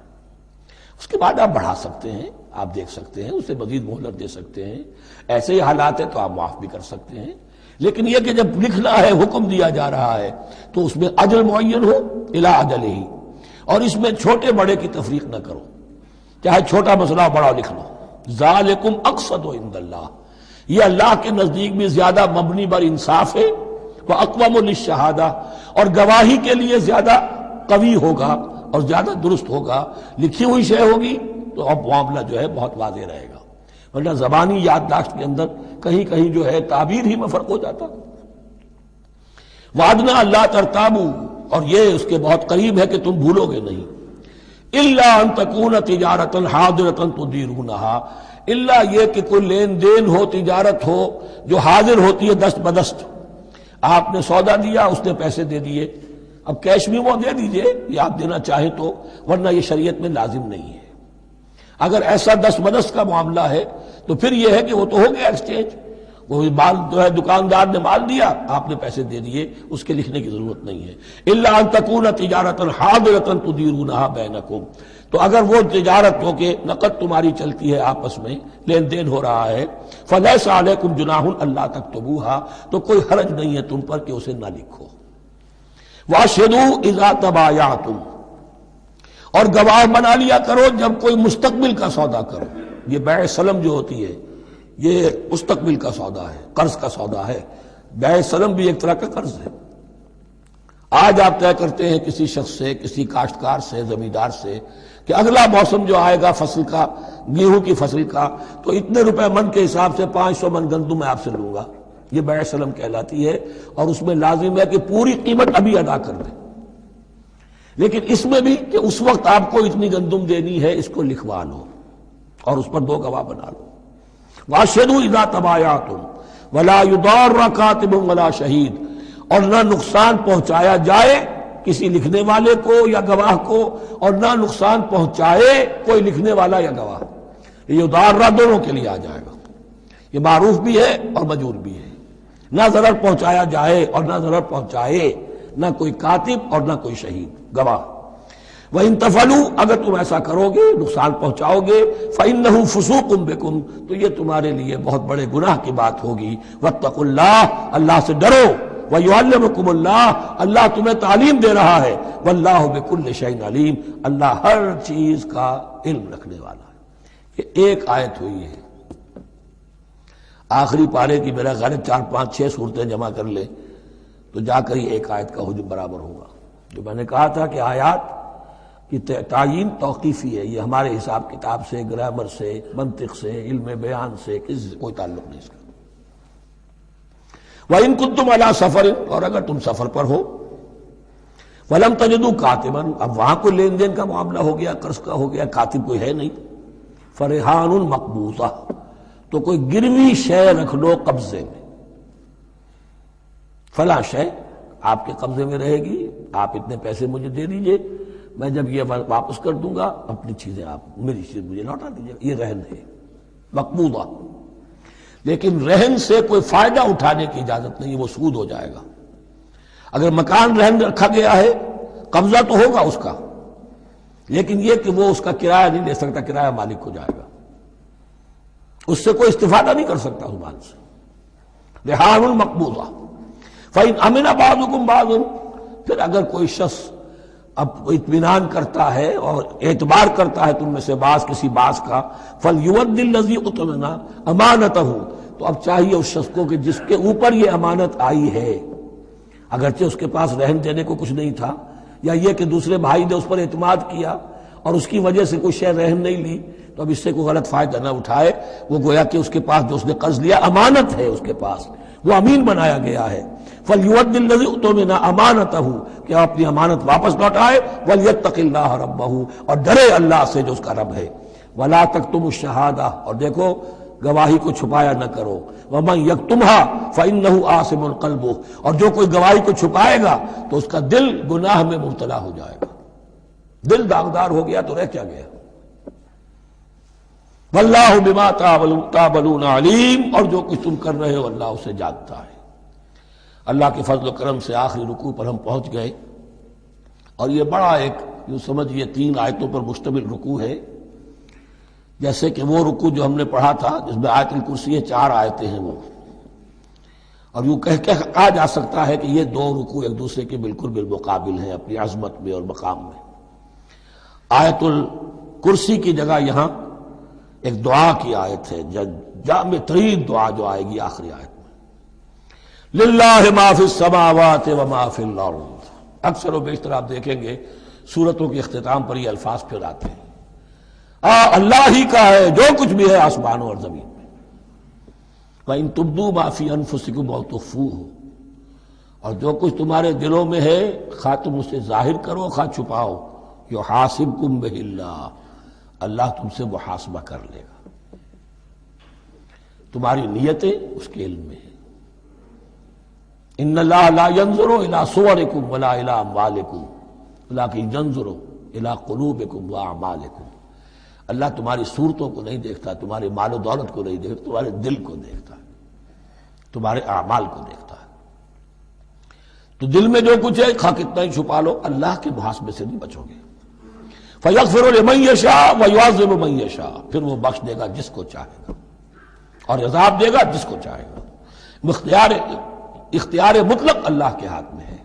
اس کے بعد آپ بڑھا سکتے ہیں، آپ دیکھ سکتے ہیں، اسے مزید مہلت دے سکتے ہیں، ایسے ہی حالات ہیں تو آپ معاف بھی کر سکتے ہیں، لیکن یہ کہ جب لکھنا ہے، حکم دیا جا رہا ہے تو اس میں اجل معین ہو، الی اجلہ، اور اس میں چھوٹے بڑے کی تفریق نہ کرو، چاہے چھوٹا مسئلہ بڑا لکھ لو، ذالکم اقسط عند اللہ، یہ اللہ کے نزدیک بھی زیادہ مبنی بر انصاف ہے، واقوم للشہادہ، اور گواہی کے لیے زیادہ قوی ہوگا اور زیادہ درست ہوگا، لکھی ہوئی شے ہوگی تو اب معاملہ جو ہے بہت واضح رہے گا، ورنہ زبانی یادداشت کے اندر کہیں کہیں جو ہے تعبیر ہی میں فرق ہو جاتا۔ وعدنا اللہ ترتابوا، اور یہ اس کے بہت قریب ہے کہ تم بھولو گے نہیں، الا ان تکون تجارتا حاضرتا تدیرونہا، الا یہ کہ کوئی لین دین ہو، تجارت ہو جو حاضر ہوتی ہے دست بدست، آپ نے سودا دیا، اس نے پیسے دے دیے، اب کیش بھی وہ دے دیجئے یا آپ دینا چاہیں تو، ورنہ یہ شریعت میں لازم نہیں ہے۔ اگر ایسا دس بدس کا معاملہ ہے تو پھر یہ ہے کہ وہ تو ہو گیا ایکسچینج، وہ مال جو ہے دکاندار نے مال دیا، آپ نے پیسے دے دیے، اس کے لکھنے کی ضرورت نہیں ہے۔ الا ان تکون تجارۃ حاضرۃ تدیرونھا بینکم، تو اگر وہ تجارت ہو کہ نقد تمہاری چلتی ہے، آپس میں لین دین ہو رہا ہے، فلیس علیکم جناح الا تکتبوھا، تو کوئی حرج نہیں ہے تم پر کہ اسے نہ لکھو۔ واشہدوا اذا تبایعتم، اور گواہ بنا لیا کرو جب کوئی مستقبل کا سودا کرو۔ یہ بیع سلم جو ہوتی ہے یہ مستقبل کا سودا ہے، قرض کا سودا ہے۔ بیع سلم بھی ایک طرح کا قرض ہے۔ آج آپ طے کرتے ہیں کسی شخص سے، کسی کاشتکار سے، زمیندار سے کہ اگلا موسم جو آئے گا فصل کا، گیہوں کی فصل کا، تو اتنے روپے من کے حساب سے 500 من گندم میں آپ سے لوں گا۔ یہ بیع سلم کہلاتی ہے، اور اس میں لازم ہے کہ پوری قیمت ابھی ادا کر دیں۔ لیکن اس میں بھی کہ اس وقت آپ کو اتنی گندم دینی ہے، اس کو لکھوا لو اور اس پر 2 گواہ بنا لو۔ واشہدوا اذا تبایعتم ولا یضار کاتب ولا شہید، اور نہ نقصان پہنچایا جائے کسی لکھنے والے کو یا گواہ کو، اور نہ نقصان پہنچائے کوئی لکھنے والا یا گواہ۔ یہ یضار دونوں کے لیے آ جائے گا، یہ معروف بھی ہے اور مجور بھی ہے۔ نہ ضرر پہنچایا جائے اور نہ ضرر پہنچائے، نہ کوئی کاتب اور نہ کوئی شہید گواہ۔ وَإِن تَفْعَلُوا، اگر تم ایسا کرو گے، نقصان پہنچاؤ گے، فَإِنَّهُ فُسُوقٌ بِكُمْ، تو یہ تمہارے لیے بہت بڑے گناہ کی بات ہوگی۔ وَاتَّقُوا اللَّهَ، اللہ سے ڈرو، وَيُعَلِّمُكُمُ اللَّهُ، اللہ تمہیں تعلیم دے رہا ہے، وَاللَّهُ بِكُلِّ شَيْءٍ عَلِيمٌ، اللہ ہر چیز کا علم رکھنے والا ہے۔ یہ ایک آیت ہوئی ہے، آخری پارے کی میرا غالب 4 5 6 صورتیں جمع کر لے تو جا کر ہی ایک آیت کا حجم برابر ہوگا۔ جو میں نے کہا تھا کہ آیات کی تعیین توقیفی ہے، یہ ہمارے حساب کتاب سے، گرامر سے، منطق سے، علم بیان سے کسی سے کوئی تعلق نہیں اس کا۔ وَإِن كُنتُمْ عَلَىٰ سَفَرٍ، اور اگر تم سفر پر ہو، وَلَمْ تَجِدُوا كَاتِبًا، اب وہاں کوئی لین دین کا معاملہ ہو گیا، قرض کا ہو گیا، کاتب کوئی ہے نہیں، فَرِحَانٌ مَقْبُوضَةٌ، تو کوئی گروی شے رکھ لو قبضے میں، فلاں شے آپ کے قبضے میں رہے گی، آپ اتنے پیسے مجھے دے دیجئے، میں جب یہ واپس کر دوں گا اپنی چیزیں آپ، میری چیز مجھے لوٹا دیجیے۔ یہ رہن ہے مقبوضہ، لیکن رہن سے کوئی فائدہ اٹھانے کی اجازت نہیں، وہ سود ہو جائے گا۔ اگر مکان رہن رکھا گیا ہے، قبضہ تو ہوگا اس کا، لیکن یہ کہ وہ اس کا کرایہ نہیں لے سکتا، کرایہ مالک کو جائے گا، اس سے کوئی استفادہ نہیں کر سکتا اس مال سے۔ رہان مقبوضہ۔ فَإِنْ أَمِنَ بَعْضُكُمْ بَعْضًا، پھر اگر کوئی شخص اب اطمینان کرتا ہے اور اعتبار کرتا ہے تم میں سے بعض کسی بعض کا، فَلْيُؤَدِّ الَّذِي اؤْتُمِنَ أَمَانَتَهُ، تو اب چاہیے اس شخص کو کہ جس کے اوپر یہ امانت آئی ہے، اگرچہ اس کے پاس رہن دینے کو کچھ نہیں تھا، یا یہ کہ دوسرے بھائی نے اس پر اعتماد کیا اور اس کی وجہ سے کوئی شے رہن نہیں لی، تو اب اس سے کوئی غلط فائدہ نہ اٹھائے، وہ گویا کہ اس کے پاس جو اس نے قرض لیا امانت ہے، اس کے پاس وہ امین بنایا گیا ہے۔ فَلْيُؤَدِّ الَّذِي اؤْتُمِنَ أَمَانَتَهُ، کہ اپنی امانت واپس لوٹائے، وَلْيَتَّقِ اللَّهَ رَبَّهُ، اور ڈرے اللہ سے جو اس کا رب ہے۔ وَلَا تَكْتُمُوا الشَّهَادَةَ، اور دیکھو گواہی کو چھپایا نہ کرو، وَمَنْ يَكْتُمْهَا فَإِنَّهُ آثِمٌ قَلْبُهُ، اور جو کوئی گواہی کو چھپائے گا تو اس کا دل گناہ میں مبتلا ہو جائے گا، دل داغدار ہو گیا تو رہ کیا گیا۔ وَاللَّهُ بِمَا تَعْمَلُونَ عَلِيمٌ، اور جو کچھ تم کر رہے ہو اللہ اسے جانتا ہے۔ اللہ کے فضل و کرم سے آخری رکوع پر ہم پہنچ گئے، اور یہ بڑا ایک یوں سمجھئے 3 آیتوں پر مشتمل رکوع ہے، جیسے کہ وہ رکوع جو ہم نے پڑھا تھا جس میں آیت الکرسی 4 آیتیں ہیں وہ، اور یوں کہا جا سکتا ہے کہ یہ 2 رکوع ایک دوسرے کے بالکل بالمقابل ہیں اپنی عظمت میں اور مقام میں۔ آیت الکرسی کی جگہ یہاں ایک دعا کی آیت ہے، جامع ترین دعا جو آئے گی آخری آیت میں، للہ ما فی السماوات و ما فی الارض۔ اکثر و بیشتر آپ دیکھیں گے سورتوں کے اختتام پر یہ الفاظ پھر آتے ہیں، اللہ ہی کا ہے جو کچھ بھی ہے آسمانوں اور زمین میں۔ وَإِن تُبْدُوا مَا فِي أَنفُسِكُمْ أَوْ تُخْفُوهُ، اور جو کچھ تمہارے دلوں میں ہے خواہ تم اسے ظاہر کرو خواہ چھپاؤ، يُحَاسِبْكُمْ بِهِ اللَّهُ، اللہ تم سے محاسبہ کر لے گا، تمہاری نیتیں اس کے علم میں ہیں۔ ان اللہ لا ينظر الى صوركم ولا الى اموالكم ولكن ينظر الى قلوبكم واعمالكم، اللہ تمہاری صورتوں کو نہیں دیکھتا، تمہارے مال و دولت کو نہیں دیکھتا، تمہارے دل کو دیکھتا ہے، تمہارے اعمال کو دیکھتا ہے۔ تو دل میں جو کچھ ہے خواہ کتنا ہی چھپا لو، اللہ کے محاسبے سے نہیں بچو گے۔ فَيَغْفِرُ لِمَن يَشَاءُ وَيُعَذِّبُ مَن يَشَاءُ، پھر وہ بخش دے گا جس کو چاہے گا اور عذاب دے گا جس کو چاہے گا۔ اختیار مطلق اللہ کے ہاتھ میں ہے۔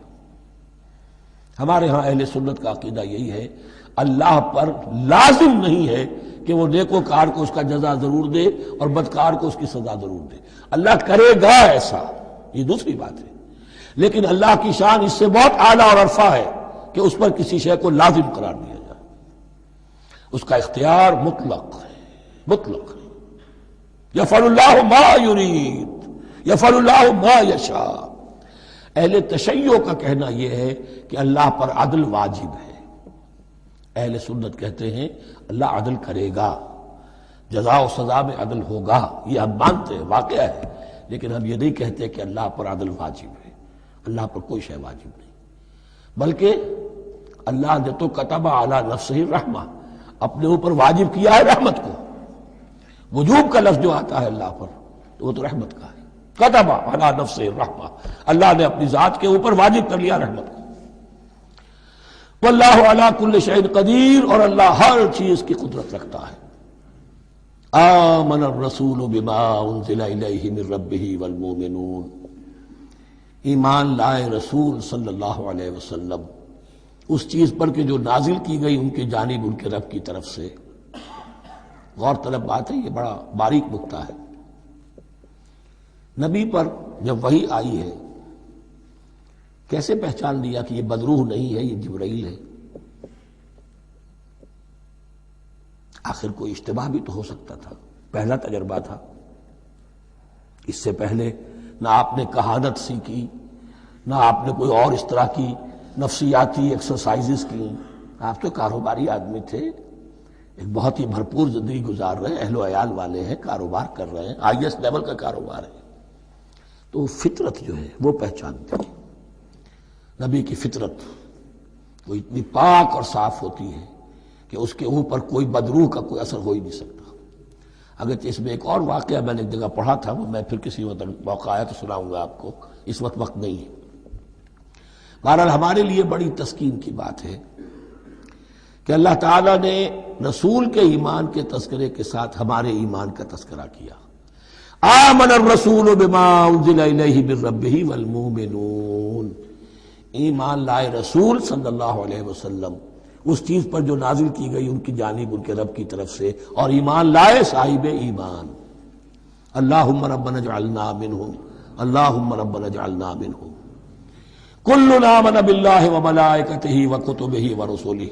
ہمارے ہاں اہل سنت کا عقیدہ یہی ہے، اللہ پر لازم نہیں ہے کہ وہ نیکوکار کو اس کا جزا ضرور دے اور بدکار کو اس کی سزا ضرور دے۔ اللہ کرے گا ایسا، یہ دوسری بات ہے، لیکن اللہ کی شان اس سے بہت اعلیٰ اور عرفہ ہے کہ اس پر کسی شے کو لازم قرار دیا جائے۔ اس کا اختیار مطلق ہے، مطلق ہے۔ یفعل اللہ ما یرید، یفعل اللہ ما یشاء۔ اہل تشیع کا کہنا یہ ہے کہ اللہ پر عدل واجب ہے۔ اہل سنت کہتے ہیں اللہ عدل کرے گا، جزا و سزا میں عدل ہوگا، یہ ہم مانتے ہیں، واقعہ ہے، لیکن ہم یہ نہیں کہتے کہ اللہ پر عدل واجب ہے۔ اللہ پر کوئی شے واجب نہیں، بلکہ اللہ نے تو کتب علی نفسہ الرحمہ، اپنے اوپر واجب کیا ہے رحمت کو۔ وجوب کا لفظ جو آتا ہے اللہ پر تو وہ تو رحمت کا ہے، کتب علی نفسہ الرحمہ، اللہ نے اپنی ذات کے اوپر واجب کر لیا رحمت کو۔ واللہ علی کل شیء قدیر، اور اللہ ہر چیز کی قدرت رکھتا ہے۔ آمن الرسول بما انزل الیہ من ربہ والمؤمنون، ایمان لائے رسول صلی اللہ علیہ وسلم اس چیز پر کہ جو نازل کی گئی ان کی جانب ان کے رب کی طرف سے۔ غور طلب بات ہے، یہ بڑا باریک نکتہ ہے۔ نبی پر جب وحی آئی ہے کیسے پہچان لیا کہ یہ بدروح نہیں ہے، یہ جبرائیل ہے؟ آخر کوئی اشتباہ بھی تو ہو سکتا تھا، پہلا تجربہ تھا۔ اس سے پہلے نہ آپ نے کہانت سیکھی، نہ آپ نے کوئی اور اس طرح کی نفسیاتی ایکسرسائزز کی۔ آپ تو کاروباری آدمی تھے، ایک بہت ہی بھرپور زندگی گزار رہے ہیں، اہل و عیال والے ہیں، کاروبار کر رہے ہیں، ہائی ایسٹ لیول کا کاروبار ہے، تو فطرت جو ہے وہ پہچانتے ہیں۔ نبی کی فطرت وہ اتنی پاک اور صاف ہوتی ہے کہ اس کے اوپر کوئی بدروح کا کوئی اثر ہو ہی نہیں سکتا۔ اگرچہ اس میں ایک اور واقعہ میں نے ایک جگہ پڑھا تھا، وہ میں پھر کسی وقت موقع آیا تو سناؤں گا آپ کو، اس وقت نہیں ہے۔ بہرحال ہمارے لیے بڑی تسکین کی بات ہے کہ اللہ تعالیٰ نے رسول کے ایمان کے تذکرے کے ساتھ ہمارے ایمان کا تذکرہ کیا۔ آمن الرسول بما انزل الیہ من ربہ والمؤمنون، ایمان لائے رسول صلی اللہ علیہ وسلم اس چیز پر جو نازل کی گئی ان کی جانب ان کے رب کی طرف سے، اور ایمان لائے صاحب ایمان۔ اللہم ربنا اجعلنا منہم، اللہم ربنا اجعلنا منہم۔ کل آمن باللہ وملائکتہ وکتبہ ورسلہ،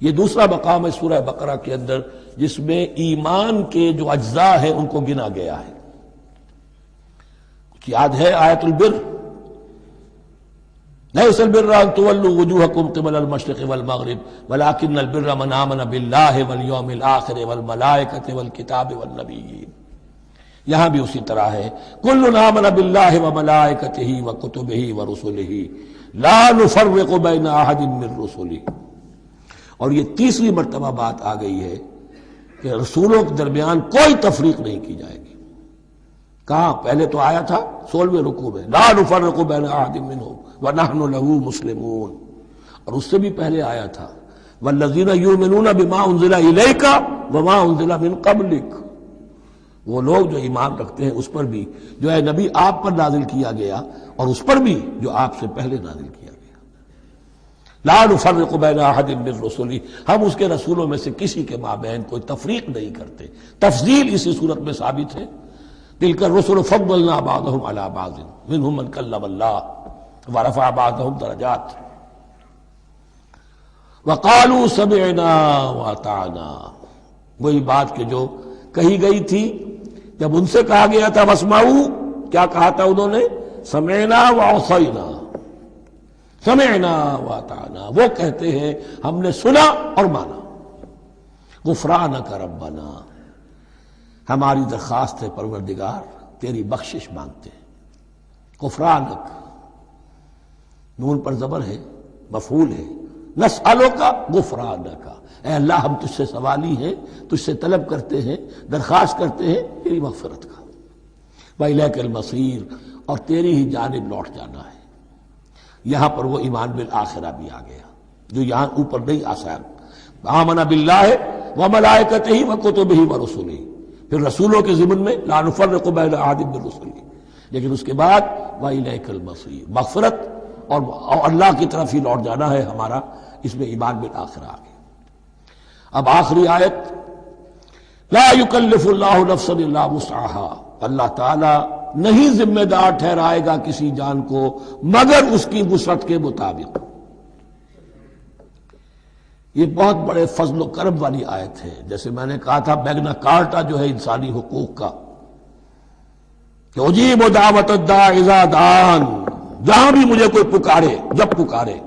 یہ دوسرا مقام ہے سورہ بقرہ کے اندر جس میں ایمان کے جو اجزاء ہیں ان کو گنا گیا ہے۔ کچھ یاد ہے آیت البر؟ لیس البر ان تولوا وجوہکم قبل المشرق والمغرب ولکن البر من آمن باللہ والیوم الآخر والملائکۃ والکتاب والنبیین۔ یہاں بھی اسی طرح ہے، کل آمن باللہ وملائکتہ وکتبہ ورسلہ لا نفرق بین احد من رسلہ۔ اور یہ تیسری مرتبہ بات آ گئی ہے کہ رسولوں کے درمیان کوئی تفریق نہیں کی جائے گی۔ کہاں؟ پہلے تو آیا تھا 16ویں رکوع میں، لا نفرق بین احد منہم ونحن له مسلمون، اور اس سے بھی پہلے آیا تھا والذین یؤمنون بما انزل الیک وما انزل من قبلک، وہ لوگ جو ایمان رکھتے ہیں اس پر بھی جو ہے نبی آپ پر نازل کیا گیا اور اس پر بھی جو آپ سے پہلے نازل کیا گیا۔ لا نفرق بین احد من رسلہ، ہم اس کے رسولوں میں سے کسی کے مابین کوئی تفریق نہیں کرتے۔ تفضیل اسی صورت میں ثابت ہے، تلک الرسل فضلنا بعضهم علی بعض منهم من کلم اللہ ورفع بعضهم درجات وقالوا سمعنا واطعنا، وہی بات کہ جو کہی گئی تھی جب ان سے کہا گیا تھا واسمعوا، کیا کہا تھا انہوں نے؟ سمعنا وعصینا، سمعنا واطعنا، وہ کہتے ہیں ہم نے سنا اور مانا۔ غفرانک ربنا، ہماری درخواست ہے پروردگار، تیری بخشش مانگتے ہیں۔ غفرانک، نون پر زبر ہے، مفعول ہے، نسألک غفرانک، اے اللہ ہم تجھ سے سوالی ہیں، تجھ سے طلب کرتے ہیں، درخواست کرتے ہیں تیری مغفرت کا، وإلیک المصیر، اور تیری ہی جانب لوٹ جانا ہے۔ یہاں پر وہ ایمان بالآخرہ بھی آ گیا جو یہاں اوپر نہیں آسان، آمن باللہ وملائکتہ وکتبہ ورسلہ، پھر رسولوں کے ضمن میں لا نفرق بین احد من رسلہ، لیکن اس کے بعد وإلیک المصیر، مغفرت اور اللہ کی طرف ہی لوٹ جانا ہے ہمارا، اس میں ایمان بالآخرہ آ گیا۔ اب آخری آیت، لا یکلف اللہ نفسا الا وسعہا، اللہ تعالی نہیں ذمہ دار ٹھہرائے گا کسی جان کو مگر اس کی وسعت کے مطابق۔ یہ بہت بڑے فضل و کرم والی آیت ہے، جیسے میں نے کہا تھا میگنا کارٹا جو ہے انسانی حقوق کا، کہ اجیب دعوت الداع اذا دعان، جہاں بھی مجھے کوئی پکارے، جب پکارے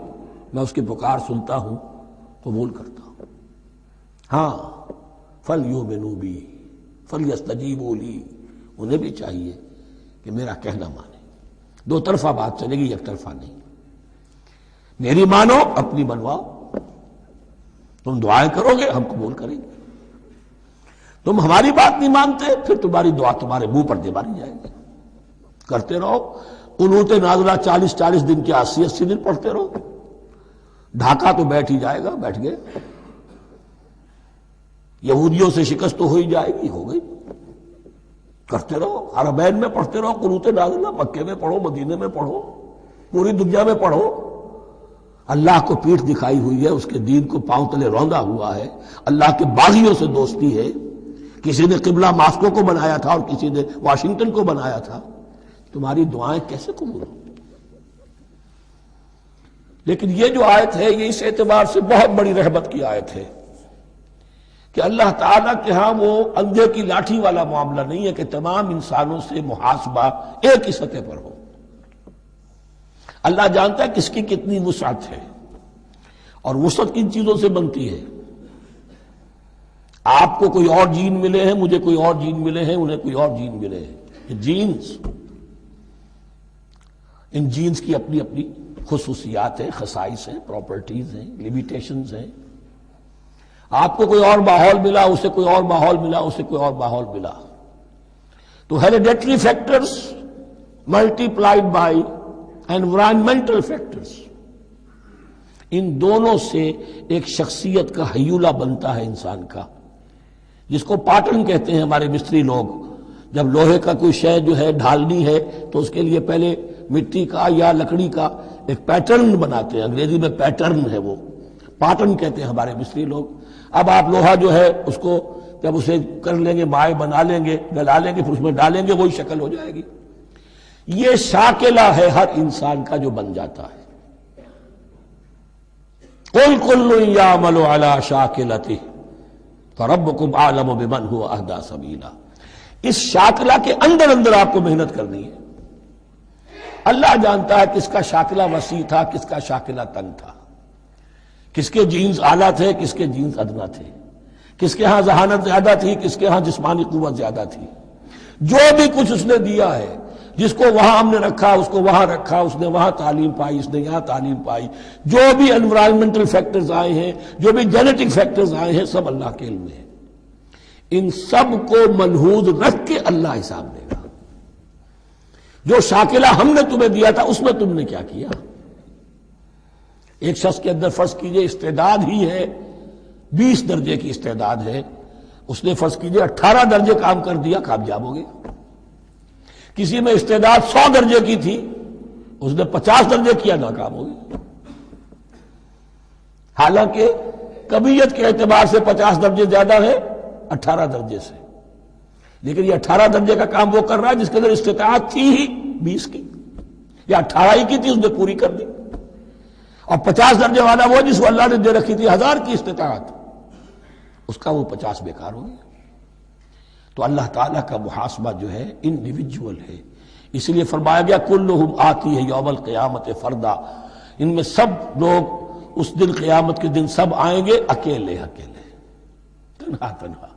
میں اس کی پکار سنتا ہوں، قبول کرتا ہوں۔ ہاں فَلْيُؤْمِنُوا بِي فَلْيَسْتَجِيبُوا لِي، انہیں بھی چاہیے کہ میرا کہنا مانے، دو طرفہ بات چلے گی، یک طرفہ نہیں۔ میری مانو، اپنی منواؤ، تم دعائیں کرو گے ہم قبول کریں گے، تم ہماری بات نہیں مانتے پھر تمہاری دعا تمہارے منہ پر دے ماری جائے گی۔ کرتے رہو قنوت نازلہ 40 دن کے 80 دن پڑھتے رہو، ڈھاکہ تو بیٹھ ہی جائے گا، بیٹھ گئے۔ یہودیوں سے شکست تو ہو ہی جائے گی، ہو گئی۔ کرتے رہو، حرمین میں پڑھتے رہو قنوت نازلہ، مکے میں پڑھو، مدینے میں پڑھو، پوری دنیا میں پڑھو۔ اللہ کو پیٹھ دکھائی ہوئی ہے، اس کے دین کو پاؤں تلے روندا ہوا ہے، اللہ کے باغیوں سے دوستی ہے، کسی نے قبلہ ماسکو کو بنایا تھا اور کسی نے واشنگٹن کو بنایا تھا، تمہاری دعائیں کیسے قبول ہوں؟ لیکن یہ جو آیت ہے یہ اس اعتبار سے بہت بڑی رحمت کی آیت ہے کہ اللہ تعالیٰ کے ہاں وہ اندھے کی لاٹھی والا معاملہ نہیں ہے کہ تمام انسانوں سے محاسبہ ایک ہی سطح پر ہو۔ اللہ جانتا ہے کس کی کتنی وسعت ہے، اور وسعت کن چیزوں سے بنتی ہے۔ آپ کو کوئی اور جین ملے ہیں، مجھے کوئی اور جین ملے ہیں، انہیں کوئی اور جین ملے ہیں، یہ جینز، ان جینز کی اپنی اپنی خصوصیات ہیں، خصائص ہیں، پراپرٹیز ہیں، لیمیٹیشنز ہیں۔ آپ کو کوئی اور ماحول ملا، اسے کوئی اور ماحول ملا، اسے کوئی اور ماحول ملا، تو hereditary factors multiplied by environmental factors, ان دونوں سے ایک شخصیت کا ہیولہ بنتا ہے انسان کا، جس کو پیٹرن کہتے ہیں ہمارے مستری لوگ۔ جب لوہے کا کوئی شے جو ہے ڈھالنی ہے تو اس کے لیے پہلے مٹی کا یا لکڑی کا ایک پیٹرن بناتے ہیں، انگریزی میں پیٹرن ہے، وہ پیٹرن کہتے ہیں ہمارے مستری لوگ۔ اب آپ لوہا جو ہے اس کو جب اسے کر لیں گے، مائع بنا لیں گے، گلا لیں گے، پھر اس میں ڈالیں گے، وہی شکل ہو جائے گی۔ یہ شاکلہ ہے ہر انسان کا جو بن جاتا ہے۔ قُلْ كُلٌّ يَعْمَلُ عَلَى شَاكِلَتِهِ فَرَبُّكُمْ أَعْلَمُ بِمَنْ هُوَ أَهْدَىٰ سَبِيلًا۔ اس شاکلہ کے اندر اندر آپ کو محنت کرنی ہے۔ اللہ جانتا ہے کس کا شاکلہ وسیع تھا، کس کا شاکلہ تنگ تھا، کس کے جینز اعلیٰ تھے، کس کے جینز ادنا تھے، کس کے ہاں ذہانت زیادہ تھی، کس کے ہاں جسمانی قوت زیادہ تھی۔ جو بھی کچھ اس نے دیا ہے، جس کو وہاں ہم نے رکھا اس کو وہاں رکھا، اس نے وہاں تعلیم پائی، اس نے یہاں تعلیم پائی، جو بھی انوائرمنٹل فیکٹرز آئے ہیں، جو بھی جینیٹک فیکٹرز آئے ہیں، سب اللہ کے علم میں ہے۔ ان سب کو ملحوظ رکھ کے اللہ حساب لے گا۔ جو شاکلہ ہم نے تمہیں دیا تھا اس میں تم نے کیا کیا؟ ایک شخص کے اندر فرض کیجئے استعداد ہی ہے 20 درجے کی استعداد ہے، اس نے فرض کیجئے 18 درجے کام کر دیا، کامیاب ہو گیا۔ کسی میں استعداد 100 درجے کی تھی، اس نے 50 درجے کیا، ناکام ہو گیا۔ حالانکہ کمیت کے اعتبار سے 50 درجے زیادہ ہے 18 درجے سے، لیکن یہ 18 درجے کا کام وہ کر رہا ہے جس کے اندر استطاعت تھی ہی 20 کی، یا 18 ہی کی تھی، اس نے پوری کر دی۔ اور 50 درجے والا وہ جس کو اللہ نے دے رکھی تھی 1000 کی استطاعت، اس کا وہ 50 بیکار ہو گیا۔ تو اللہ تعالیٰ کا محاسبہ جو ہے انڈیویجول ہے، اس لیے فرمایا گیا کلہم آتی ہے یوم القیامت فردا، ان میں سب لوگ اس دن قیامت کے دن سب آئیں گے اکیلے اکیلے، تنہا تنہا،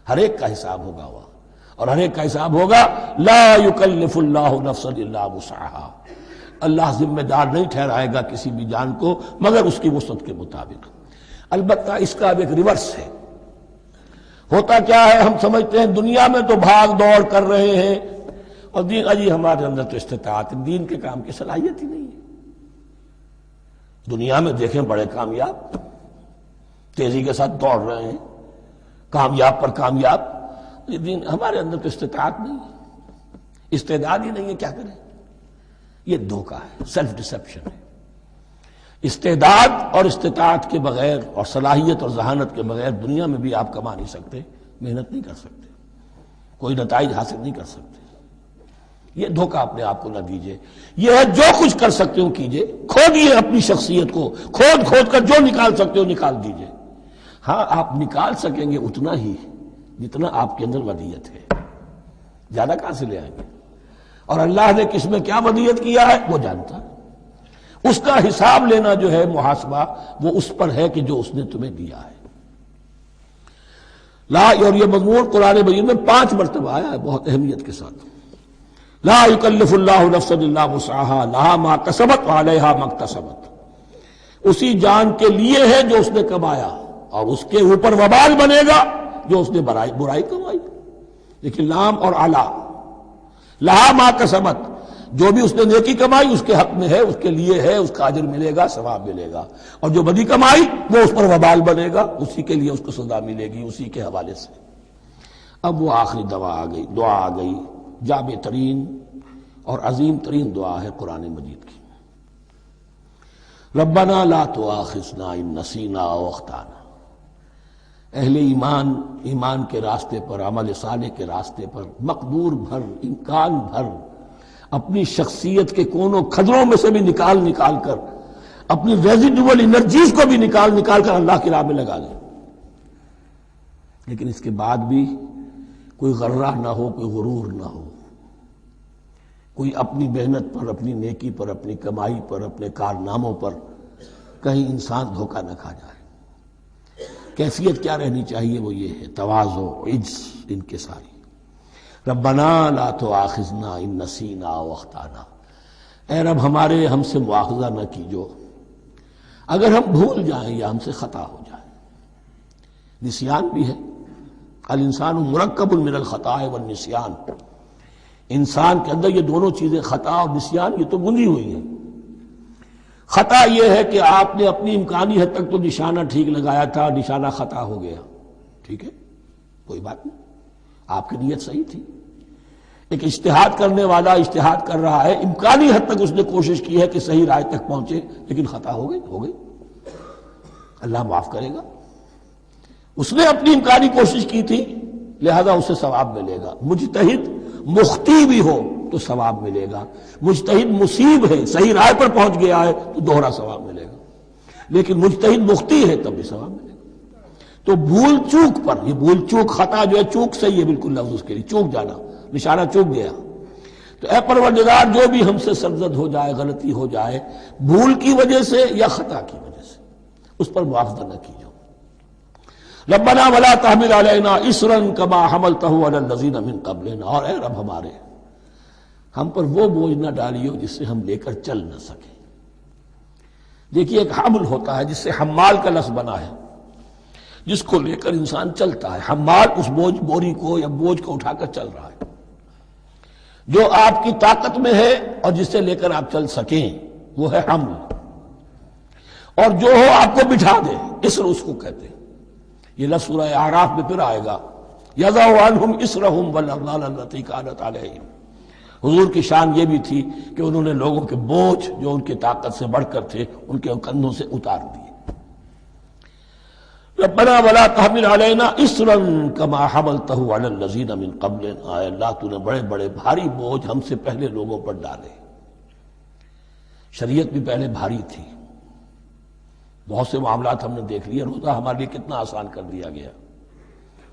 ہر ایک کا حساب ہوگا وہاں، اور ہر ایک کا حساب ہوگا لا یکلف اللہ نفسا الا وسعہا، اللہ ذمہ دار نہیں ٹھہرائے گا کسی بھی جان کو مگر اس کی وسعت کے مطابق۔ البتہ اس کا اب ایک ریورس ہے۔ ہوتا کیا ہے، ہم سمجھتے ہیں دنیا میں تو بھاگ دوڑ کر رہے ہیں اور دین، اجی ہمارے اندر تو استطاعت، دین کے کام کی صلاحیت ہی نہیں ہے۔ دنیا میں دیکھیں بڑے کامیاب تیزی کے ساتھ دوڑ رہے ہیں، کامیاب پر کامیاب، یہ دین ہمارے اندر تو استطاعت نہیں ہے، استعداد ہی نہیں ہے، کیا کریں؟ یہ دھوکہ ہے، سیلف ڈسپشن ہے۔ استعداد اور استطاعت کے بغیر اور صلاحیت اور ذہانت کے بغیر دنیا میں بھی آپ کما نہیں سکتے، محنت نہیں کر سکتے، کوئی نتائج حاصل نہیں کر سکتے۔ یہ دھوکہ اپنے آپ کو نہ دیجئے، یہ ہے جو کچھ کر سکتے ہو کیجئے، کھودیے اپنی شخصیت کو، کھود کھود کر جو نکال سکتے ہو نکال دیجئے۔ ہاں آپ نکال سکیں گے اتنا ہی جتنا آپ کے اندر ودیت ہے، زیادہ کہاں سے لے آئیں گے؟ اور اللہ نے کس میں کیا ودیت کیا ہے وہ جانتا ہے، اس کا حساب لینا جو ہے، محاسبہ وہ اس پر ہے کہ جو اس نے تمہیں دیا ہے۔ لا، اور یہ مضمون قرآن مجید میں 5 مرتبہ آیا ہے بہت اہمیت کے ساتھ۔ لا یکلف اللہ نفسا الا وسعها لها ما کسبت وعلیہا ما اکتسبت، اسی جان کے لیے ہے جو اس نے کمایا اور اس کے اوپر وبال بنے گا جو اس نے برائی کمائی۔ لیکن لام اور علا، لہا ما کسبت، جو بھی اس نے نیکی کمائی اس کے حق میں ہے، اس کے لیے ہے، اس کا اجر ملے گا، ثواب ملے گا، اور جو بدی کمائی وہ اس پر وبال بنے گا، اسی کے لیے اس کو سزا ملے گی، اسی کے حوالے سے۔ اب وہ آخری دعا آ گئی، جامع ترین اور عظیم ترین دعا ہے قرآن مجید کی۔ ربنا لا تؤاخذنا ان نسینا او اخطانا۔ اہل ایمان کے راستے پر، عمل صالح کے راستے پر مقدور بھر، امکان بھر اپنی شخصیت کے کونوں کھدروں میں سے بھی نکال کر، اپنی ریزیڈول انرجیز کو بھی نکال کر اللہ کی راہ میں لگا لیں، لیکن اس کے بعد بھی کوئی غرہ نہ ہو، کوئی غرور نہ ہو، کوئی اپنی محنت پر، اپنی نیکی پر، اپنی کمائی پر، اپنے کارناموں پر کہیں انسان دھوکہ نہ کھا جائے۔ کیفیت کیا رہنی چاہیے؟ وہ یہ ہے تواضع، عجز، انکساری۔ ربنا لا تؤاخذنا ان نسینا او اخطانا، اے رب ہم سے مواخذہ نہ کیجو اگر ہم بھول جائیں یا ہم سے خطا ہو جائے۔ نسیان بھی ہے، الانسان مرکب من الخطاء والنسیان، انسان کے اندر یہ دونوں چیزیں، خطا اور نسیان، یہ تو بندھی ہوئی ہیں۔ خطا یہ ہے کہ آپ نے اپنی امکانی حد تک تو نشانہ ٹھیک لگایا تھا، نشانہ خطا ہو گیا، ٹھیک ہے، کوئی بات نہیں، آپ کی نیت صحیح تھی۔ ایک اجتہاد کرنے والا اجتہاد کر رہا ہے، امکانی حد تک اس نے کوشش کی ہے کہ صحیح رائے تک پہنچے، لیکن خطا ہو گئی، اللہ معاف کرے گا۔ اس نے اپنی امکانی کوشش کی تھی، لہذا اسے ثواب ملے گا۔ مجتہد مخطی بھی ہو تو ثواب ملے گا، مجتہد مصیب ہے، صحیح رائے پر پہنچ گیا ہے تو دوہرا ثواب ملے گا، لیکن مجتہد مخطی ہے تب بھی ثواب ملے گا۔ تو بھول چوک پر، یہ بھول چوک، خطا جو ہے چوک صحیح ہے بالکل لفظ اس کے لیے، چوک جانا، نشانہ چوک گیا۔ تو اے پروردگار جو بھی ہم سے سرزد ہو جائے، غلطی ہو جائے، بھول کی وجہ سے یا خطا کی وجہ سے، اس پر مواخذہ نہ کیجو۔ ربنا ولا تحمل علینا اصرا کما حملتہ علی الذین من قبلنا، اور اے رب ہمارے، ہم پر وہ بوجھ نہ ڈالیو جس سے ہم لے کر چل نہ سکیں۔ دیکھیے ایک حمل ہوتا ہے جس سے حمال کا لفظ بنا ہے، جس کو لے کر انسان چلتا ہے۔ حمال اس بوری کو یا بوجھ کو اٹھا کر چل رہا ہے، جو آپ کی طاقت میں ہے اور جس سے لے کر آپ چل سکیں وہ ہے حمل، اور جو ہو آپ کو بٹھا دے، اسر اس کو کہتے ہیں۔ یہ لفظ سورہ اعراف میں پھر آئے گا، یضع عنہم اسرہم والاغلال التی کانت علیہم۔ حضور کی شان یہ بھی تھی کہ انہوں نے لوگوں کے بوجھ جو ان کی طاقت سے بڑھ کر تھے ان کے کندھوں سے اتار دیے۔ ربنا ولا تحمل علینا اصرا کما حملتہ علی الذین من قبلنا، اے اللہ تو نے بڑے بڑے بھاری بوجھ ہم سے پہلے لوگوں پر ڈالے۔ شریعت بھی پہلے بھاری تھی، بہت سے معاملات ہم نے دیکھ لیے، روزہ ہمارے لیے کتنا آسان کر دیا گیا،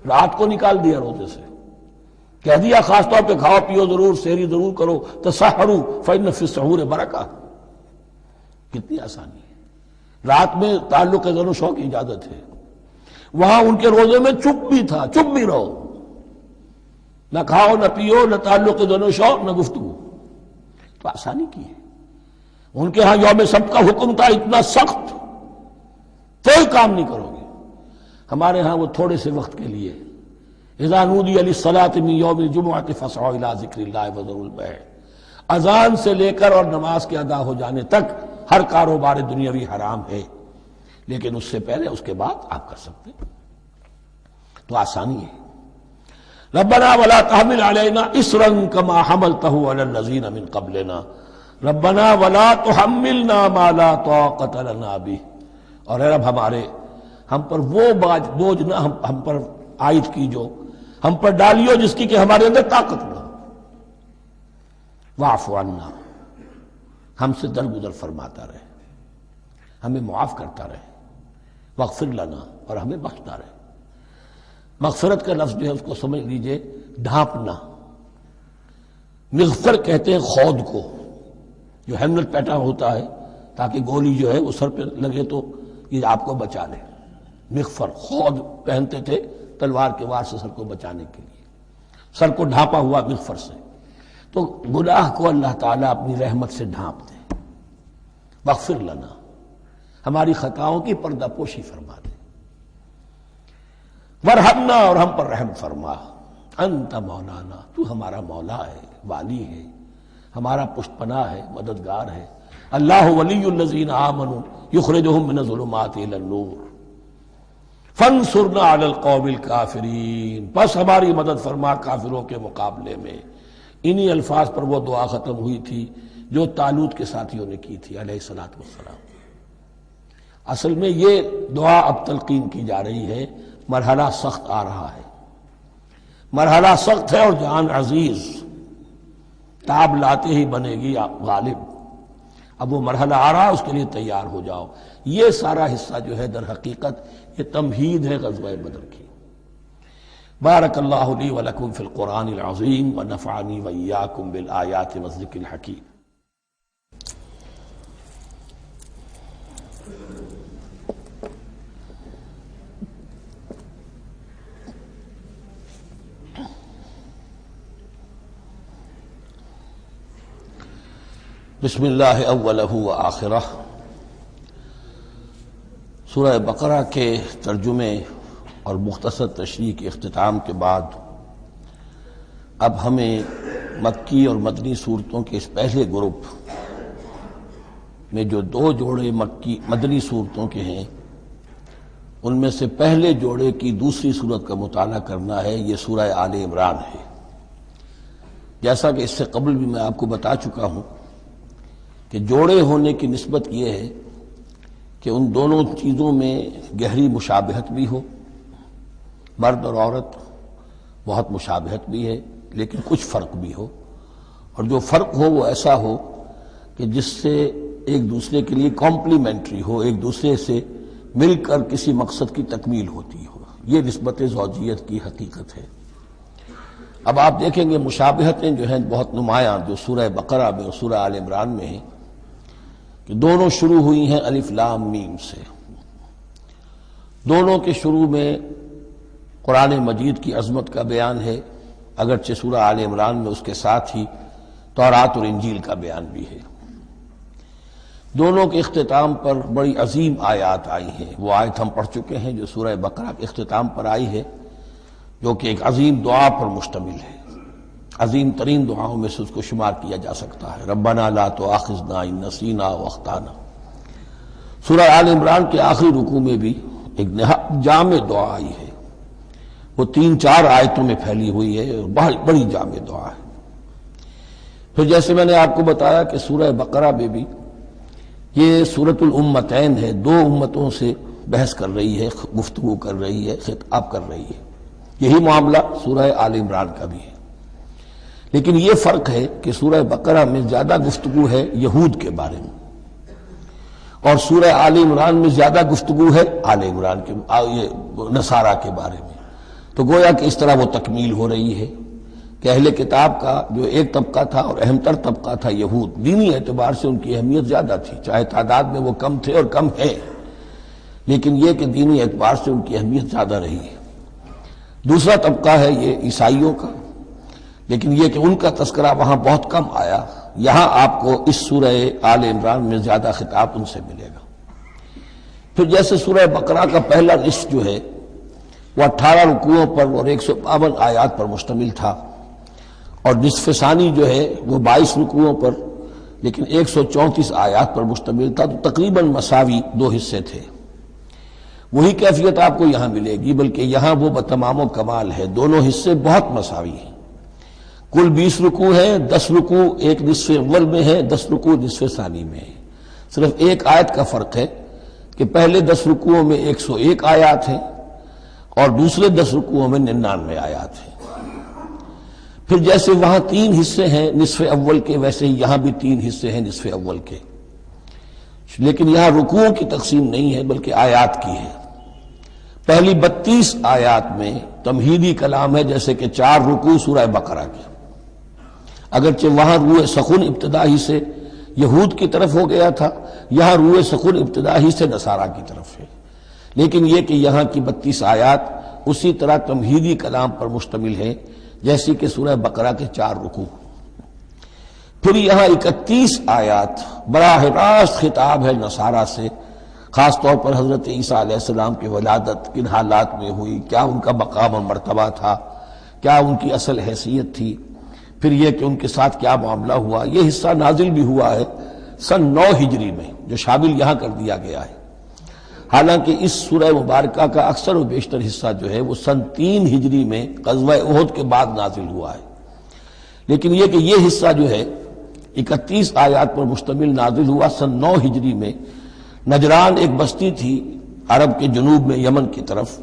رات کو نکال دیا روزے سے، کہہ دیا خاص طور پہ کھاؤ پیو ضرور، سحری ضرور کرو، تسحروا فإن فی السحور برکہ، کتنی آسانی ہے۔ رات میں تعلق زن و شو کی اجازت ہے، وہاں ان کے روزے میں چپ بھی تھا، چپ بھی رہو، نہ کھاؤ نہ پیو، نہ تعلق زن و شو، نہ گفتگو، تو آسانی کی ہے۔ ان کے ہاں یوم سبت کا حکم تھا اتنا سخت، کوئی کام نہیں کرو گے۔ ہمارے ہاں وہ تھوڑے سے وقت کے لیے، اذا نودی للصلاۃ من یوم الجمعۃ فاسعوا الی ذکر اللہ وذروا البیع، اذان سے لے کر اور نماز کے ادا ہو جانے تک ہر کاروبار دنیاوی حرام ہے، لیکن اس سے پہلے اس کے بعد آپ کر سکتے ہیں، تو آسانی ہے۔ ربنا ولا تحمل علینا اصرا کما حملته علی الذین من قبلنا ربنا ولا تحملنا ما لا طاقت لنا به، اور اے رب ہمارے، ہم پر وہ بوجھ نہ ہم پر عائد کی جو ہم پر ڈالیو جس کی کہ ہمارے اندر طاقت نہ ہو۔ واعف عنا، ہم سے درگزر فرماتا رہے، ہمیں معاف کرتا رہے، واغفر لنا، اور ہمیں بخشتا رہے۔ مغفرت کا لفظ جو ہے اس کو سمجھ لیجئے ڈھانپنا، مغفر کہتے ہیں خود کو، جو ہیلمٹ پیٹا ہوتا ہے تاکہ گولی جو ہے وہ سر پہ لگے تو یہ آپ کو بچا لے۔ مغفر خود پہنتے تھے تلوار کے وار سے سر کو بچانے کے لیے، سر کو ڈھانپا ہوا مغفر سے۔ تو گناہ کو اللہ تعالیٰ اپنی رحمت سے ڈھانپ دے۔ واغفر لنا، ہماری خطاؤں کی پردہ پوشی فرما دے۔ ورحمنا، اور ہم پر رحم فرما۔ انت مولانا، تو ہمارا مولا ہے، والی ہے، ہمارا پشت پناہ ہے، مددگار ہے۔ اللہ ولی الذین آمنوا یخرجہم من الظلمات الی النور فانصرنا علی القوم الکافرین، بس ہماری مدد فرما کافروں کے مقابلے میں۔ انہی الفاظ پر وہ دعا ختم ہوئی تھی جو طالوت کے ساتھیوں نے کی تھی علیہ الصلوۃ والسلام۔ اصل میں یہ دعا اب تلقین کی جا رہی ہے، مرحلہ سخت آ رہا ہے، مرحلہ سخت ہے اور جان عزیز، تاب لاتے ہی بنے گی غالب۔ اب وہ مرحلہ آ رہا ہے، اس کے لیے تیار ہو جاؤ۔ یہ سارا حصہ جو ہے در حقیقت یہ تمہید ہے غزوہ بدر کی۔ بارک اللہ لی ولکم فی القرآن العظیم ونفعنی وإیاکم بالآیات والذکر الحکیم۔ بسم اللہ اولہ و آخرہ۔ سورہ بقرہ کے ترجمے اور مختصر تشریح کے اختتام کے بعد اب ہمیں مکی اور مدنی صورتوں کے اس پہلے گروپ میں جو دو جوڑے مدنی صورتوں کے ہیں، ان میں سے پہلے جوڑے کی دوسری صورت کا مطالعہ کرنا ہے۔ یہ سورہ آل عمران ہے۔ جیسا کہ اس سے قبل بھی میں آپ کو بتا چکا ہوں کہ جوڑے ہونے کی نسبت یہ ہے کہ ان دونوں چیزوں میں گہری مشابہت بھی ہو، مرد اور عورت بہت مشابہت بھی ہے لیکن کچھ فرق بھی ہو، اور جو فرق ہو وہ ایسا ہو کہ جس سے ایک دوسرے کے لیے کمپلیمنٹری ہو، ایک دوسرے سے مل کر کسی مقصد کی تکمیل ہوتی ہو۔ یہ نسبت زوجیت کی حقیقت ہے۔ اب آپ دیکھیں گے مشابہتیں جو ہیں بہت نمایاں جو سورہ بقرہ میں اور سورہ آل عمران میں ہیں، کہ دونوں شروع ہوئی ہیں الف لام میم سے۔ دونوں کے شروع میں قرآن مجید کی عظمت کا بیان ہے، اگرچہ سورہ آل عمران میں اس کے ساتھ ہی تورات اور انجیل کا بیان بھی ہے۔ دونوں کے اختتام پر بڑی عظیم آیات آئی ہیں۔ وہ آیت ہم پڑھ چکے ہیں جو سورہ بقرہ کے اختتام پر آئی ہے، جو کہ ایک عظیم دعا پر مشتمل ہے، عظیم ترین دعاؤں میں سے اس کو شمار کیا جا سکتا ہے۔ ربنا لا تؤاخذنا ان نسینا واخطانا۔ سورہ آل عمران کے آخری رکوع میں بھی ایک نہایت جامع دعا آئی ہے، وہ 3-4 آیتوں میں پھیلی ہوئی ہے، بہت بڑی جامع دعا ہے۔ پھر جیسے میں نے آپ کو بتایا کہ سورہ بقرہ میں بھی یہ سورۃ الامتین ہے، دو امتوں سے بحث کر رہی ہے، گفتگو کر رہی ہے، خطاب کر رہی ہے۔ یہی معاملہ سورہ آل عمران کا بھی ہے، لیکن یہ فرق ہے کہ سورہ بقرہ میں زیادہ گفتگو ہے یہود کے بارے میں، اور سورہ آل عمران میں زیادہ گفتگو ہے آل عمران کے نصارہ کے بارے میں۔ تو گویا کہ اس طرح وہ تکمیل ہو رہی ہے کہ اہل کتاب کا جو ایک طبقہ تھا اور اہم تر طبقہ تھا یہود، دینی اعتبار سے ان کی اہمیت زیادہ تھی، چاہے تعداد میں وہ کم تھے اور کم ہے، لیکن یہ کہ دینی اعتبار سے ان کی اہمیت زیادہ رہی ہے۔ دوسرا طبقہ ہے یہ عیسائیوں کا، لیکن یہ کہ ان کا تذکرہ وہاں بہت کم آیا، یہاں آپ کو اس سورہ آل عمران میں زیادہ خطاب ان سے ملے گا۔ پھر جیسے سورہ بقرہ کا پہلا نصف جو ہے وہ 18 رکوعوں پر اور 152 آیات پر مشتمل تھا، اور نصف ثانی جو ہے وہ 22 رکوعوں پر لیکن 134 آیات پر مشتمل تھا، تو تقریباً مساوی دو حصے تھے۔ وہی کیفیت آپ کو یہاں ملے گی، بلکہ یہاں وہ بتمام و کمال ہے، دونوں حصے بہت مساوی ہیں۔ کل 20 رکوع ہے، 10 رکوع ایک نصف اول میں ہے، 10 رکوع نصف ثانی میں ہے۔ صرف ایک آیت کا فرق ہے کہ پہلے 10 رکوعوں میں 101 آیات ہیں اور دوسرے 10 رکوعوں میں 99 آیات ہیں۔ پھر جیسے وہاں 3 حصے ہیں نصف اول کے، ویسے ہی یہاں بھی 3 حصے ہیں نصف اول کے، لیکن یہاں رکوعوں کی تقسیم نہیں ہے بلکہ آیات کی ہے۔ پہلی 32 آیات میں تمہیدی کلام ہے، جیسے کہ 4 رکوع سورہ بقرہ کے، اگرچہ وہاں روح سخن ابتدا ہی سے یہود کی طرف ہو گیا تھا، یہاں روح سخن ابتدا ہی سے نصارہ کی طرف ہے، لیکن یہ کہ یہاں کی 32 آیات اسی طرح تمہیدی کلام پر مشتمل ہے جیسی کہ سورہ بقرہ کے 4 رکوع۔ پھر یہاں 31 آیات براہ راست خطاب ہے نصارہ سے، خاص طور پر حضرت عیسیٰ علیہ السلام کی ولادت کن حالات میں ہوئی، کیا ان کا مقام اور مرتبہ تھا، کیا ان کی اصل حیثیت تھی، پھر یہ کہ ان کے ساتھ کیا معاملہ ہوا۔ یہ حصہ نازل بھی ہوا ہے سن 9 ہجری میں، جو شامل یہاں کر دیا گیا ہے، حالانکہ اس سورہ مبارکہ کا اکثر و بیشتر حصہ جو ہے وہ سن 3 ہجری میں غزوہ احد کے بعد نازل ہوا ہے، لیکن یہ کہ یہ حصہ جو ہے 31 آیات پر مشتمل نازل ہوا سن 9 ہجری میں۔ نجران ایک بستی تھی عرب کے جنوب میں یمن کی طرف،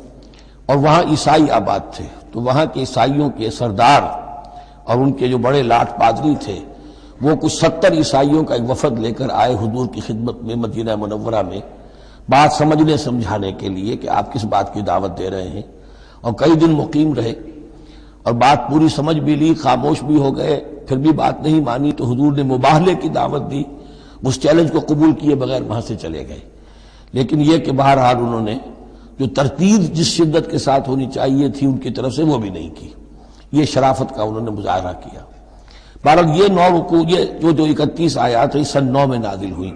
اور وہاں عیسائی آباد تھے، تو وہاں کے عیسائیوں کے سردار اور ان کے جو بڑے لاٹ پادری تھے وہ کچھ 70 عیسائیوں کا ایک وفد لے کر آئے حضور کی خدمت میں مدینہ منورہ میں، بات سمجھنے سمجھانے کے لیے کہ آپ کس بات کی دعوت دے رہے ہیں، اور کئی دن مقیم رہے اور بات پوری سمجھ بھی لی، خاموش بھی ہو گئے، پھر بھی بات نہیں مانی تو حضور نے مباہلے کی دعوت دی، اس چیلنج کو قبول کیے بغیر وہاں سے چلے گئے۔ لیکن یہ کہ بہرحال انہوں نے جو ترتیب جس شدت کے ساتھ ہونی چاہیے تھی ان کی طرف سے وہ بھی نہیں کی، یہ شرافت کا انہوں نے مظاہرہ کیا۔ بہرحال یہ 9 رکوع، یہ جو 31 آیات ہیں سن 9 میں نازل ہوئی۔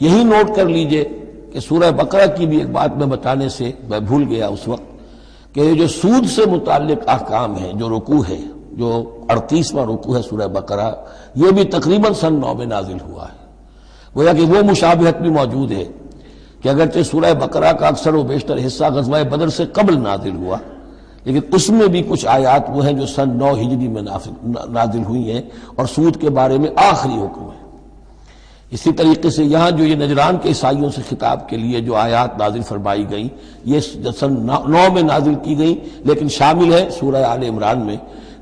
یہی نوٹ کر لیجئے کہ سورہ بقرہ کی بھی ایک بات میں بتانے سے میں بھول گیا اس وقت، کہ یہ جو سود سے متعلق احکام ہیں، جو رکوع ہے، جو 38واں رکوع ہے سورہ بقرہ، یہ بھی تقریباً سن 9 میں نازل ہوا ہے۔ گویا کہ وہ مشابہت بھی موجود ہے کہ اگرچہ سورہ بقرہ کا اکثر و بیشتر حصہ غزوہ بدر سے قبل نازل ہوا، لیکن اس میں بھی کچھ آیات وہ ہیں جو سن 9 ہجری میں نازل ہوئی ہیں اور سود کے بارے میں آخری حکم ہے۔ اسی طریقے سے یہاں جو یہ نجران کے عیسائیوں سے خطاب کے لیے جو آیات نازل فرمائی گئیں، یہ سن 9 میں نازل کی گئیں، لیکن شامل ہے سورہ آل عمران میں،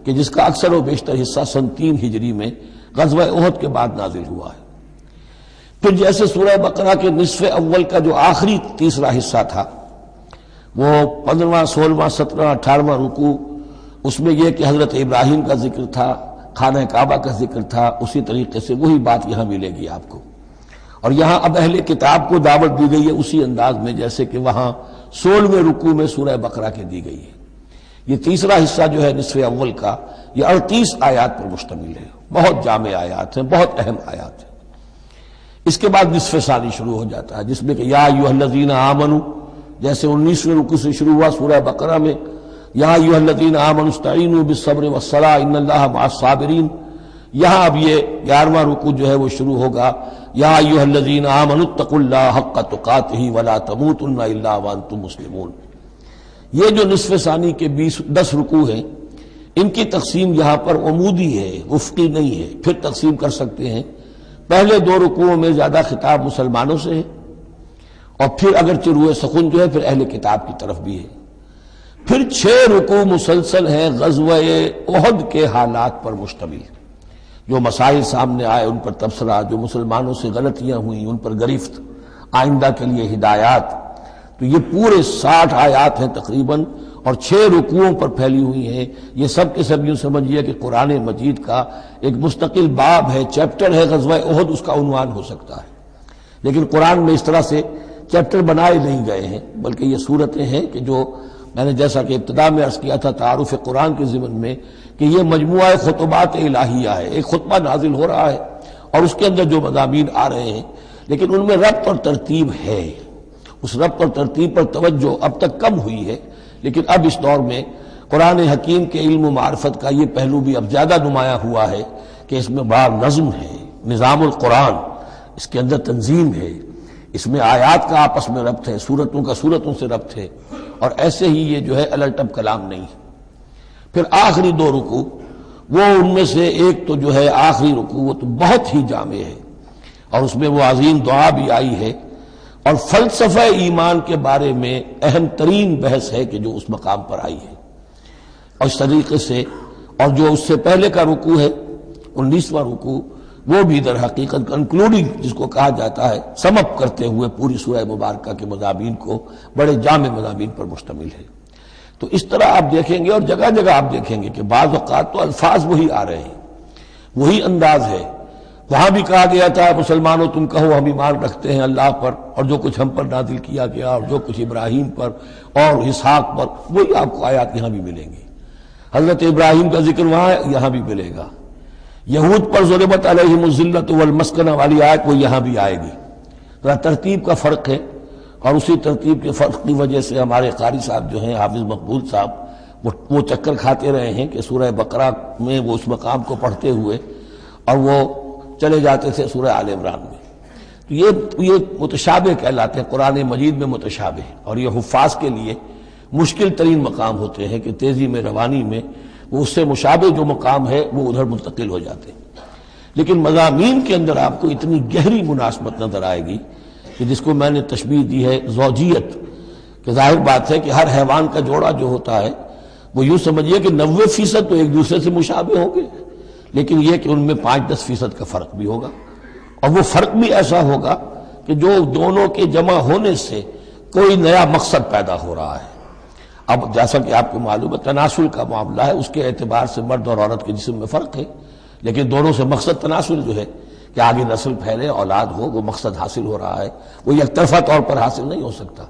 کہ جس کا اکثر و بیشتر حصہ سن 3 ہجری میں غزوہ احد کے بعد نازل ہوا ہے۔ پھر جیسے سورہ بقرہ کے نصف اول کا جو آخری تیسرا حصہ تھا، وہ 15واں 16واں 17واں 18واں رکوع، اس میں یہ کہ حضرت ابراہیم کا ذکر تھا، خانہ کعبہ کا ذکر تھا، اسی طریقے سے وہی بات یہاں ملے گی آپ کو۔ اور یہاں اب اہل کتاب کو دعوت دی گئی ہے اسی انداز میں جیسے کہ وہاں 16ویں رکوع میں سورہ بقرہ کے دی گئی ہے۔ یہ تیسرا حصہ جو ہے نصف اول کا، یہ 38 آیات پر مشتمل ہے، بہت جامع آیات ہیں، بہت اہم آیات ہیں۔ اس کے بعد نصف ثانی شروع ہو جاتا ہے، جس میں کہ یا ایھا الذین آمنوا، جیسے 19ویں رکوع سے شروع ہوا سورہ بقرہ میں، یا ایھا الذین آمنوا استعینوا بالصبر والصلاۃ ان اللہ مع الصابرین، یہاں اب یہ 11واں رکوع جو ہے وہ شروع ہوگا، یا ایھا الذین آمنوا اتقوا اللہ حق تقاتہ ولا تموتن الا وانتم مسلمون۔ یہ جو نصف ثانی کے 10 رکوع ہیں، ان کی تقسیم یہاں پر عمودی ہے، افقی نہیں ہے۔ پھر تقسیم کر سکتے ہیں، پہلے 2 رکوعوں میں زیادہ خطاب مسلمانوں سے ہے، اور پھر اگرچہ روح سخن جو ہے پھر اہل کتاب کی طرف بھی ہے۔ پھر 6 رکوع مسلسل ہیں غزوہ احد کے حالات پر مشتمل، جو مسائل سامنے آئے ان پر تبصرہ، جو مسلمانوں سے غلطیاں ہوئیں ان پر گرفت، آئندہ کے لیے ہدایات۔ تو یہ پورے 60 آیات ہیں تقریباً، اور 6 رکوعوں پر پھیلی ہوئی ہیں۔ یہ سب کے سب یوں سمجھیے کہ قرآن مجید کا ایک مستقل باب ہے، چیپٹر ہے غزوہ احد، اس کا عنوان ہو سکتا ہے، لیکن قرآن میں اس طرح سے چیپٹر بنائے نہیں گئے ہیں، بلکہ یہ صورتیں ہیں کہ جو میں نے جیسا کہ ابتدا میں عرض کیا تھا تعارف قرآن کے ضمن میں، کہ یہ مجموعہ خطبات الہیہ ہے، ایک خطبہ نازل ہو رہا ہے اور اس کے اندر جو مضامین آ رہے ہیں، لیکن ان میں ربط اور ترتیب ہے۔ اس ربط اور ترتیب پر توجہ اب تک کم ہوئی ہے، لیکن اب اس دور میں قرآن حکیم کے علم و معرفت کا یہ پہلو بھی اب زیادہ نمایاں ہوا ہے کہ اس میں بڑا نظم ہے، نظام القرآن، اس کے اندر تنظیم ہے، اس میں آیات کا آپس میں ربط ہے، سورتوں کا سورتوں سے ربط ہے، اور ایسے ہی یہ جو ہے الٹپ کلام نہیں ہے۔ پھر آخری دو رکوع، وہ ان میں سے ایک تو جو ہے آخری رکوع وہ تو بہت ہی جامع ہے، اور اس میں وہ عظیم دعا بھی آئی ہے، اور فلسفہ ایمان کے بارے میں اہم ترین بحث ہے کہ جو اس مقام پر آئی ہے۔ اور اس طریقے سے، اور جو اس سے پہلے کا رکوع ہے 19واں رکوع، وہ بھی در حقیقت کنکلوڈنگ جس کو کہا جاتا ہے، سم اپ کرتے ہوئے پوری سورہ مبارکہ کے مضامین کو، بڑے جامع مضامین پر مشتمل ہے۔ تو اس طرح آپ دیکھیں گے، اور جگہ جگہ آپ دیکھیں گے کہ بعض اوقات تو الفاظ وہی آ رہے ہیں، وہی انداز ہے۔ وہاں بھی کہا گیا تھا مسلمانوں تم کہو ہم ایمان رکھتے ہیں اللہ پر، اور جو کچھ ہم پر نازل کیا گیا، اور جو کچھ ابراہیم پر اور اسحاق پر، وہی آپ کو آیات یہاں بھی ملیں گی۔ حضرت ابراہیم کا ذکر وہاں یہاں بھی ملے گا۔ یہود پر ضربت علیہم الذلۃ والمسکنہ والی آیت وہ یہاں بھی آئے گی۔ ذرا ترتیب کا فرق ہے، اور اسی ترتیب کے فرق کی وجہ سے ہمارے قاری صاحب جو ہیں حافظ مقبول صاحب وہ چکر کھاتے رہے ہیں کہ سورہ بقرہ میں وہ اس مقام کو پڑھتے ہوئے اور وہ چلے جاتے تھے سورہ آل عمران میں۔ تو یہ متشابہ کہلاتے ہیں، قرآن مجید میں متشابہ، اور یہ حفاظ کے لیے مشکل ترین مقام ہوتے ہیں کہ تیزی میں روانی میں وہ اس سے مشابہ جو مقام ہے وہ ادھر منتقل ہو جاتے ہیں۔ لیکن مضامین کے اندر آپ کو اتنی گہری مناسبت نظر آئے گی کہ جس کو میں نے تشبیہ دی ہے زوجیت، کہ ظاہر بات ہے کہ ہر حیوان کا جوڑا جو ہوتا ہے وہ یوں سمجھیے کہ 90% تو ایک دوسرے سے مشابہ ہوں گے، لیکن یہ کہ ان میں 5-10% کا فرق بھی ہوگا، اور وہ فرق بھی ایسا ہوگا کہ جو دونوں کے جمع ہونے سے کوئی نیا مقصد پیدا ہو رہا ہے۔ اب جیسا کہ آپ کو معلوم ہے تناسل کا معاملہ ہے، اس کے اعتبار سے مرد اور عورت کے جسم میں فرق ہے، لیکن دونوں سے مقصد تناسل جو ہے کہ آگے نسل پھیلے، اولاد ہو، وہ مقصد حاصل ہو رہا ہے، وہ یک طرفہ طور پر حاصل نہیں ہو سکتا۔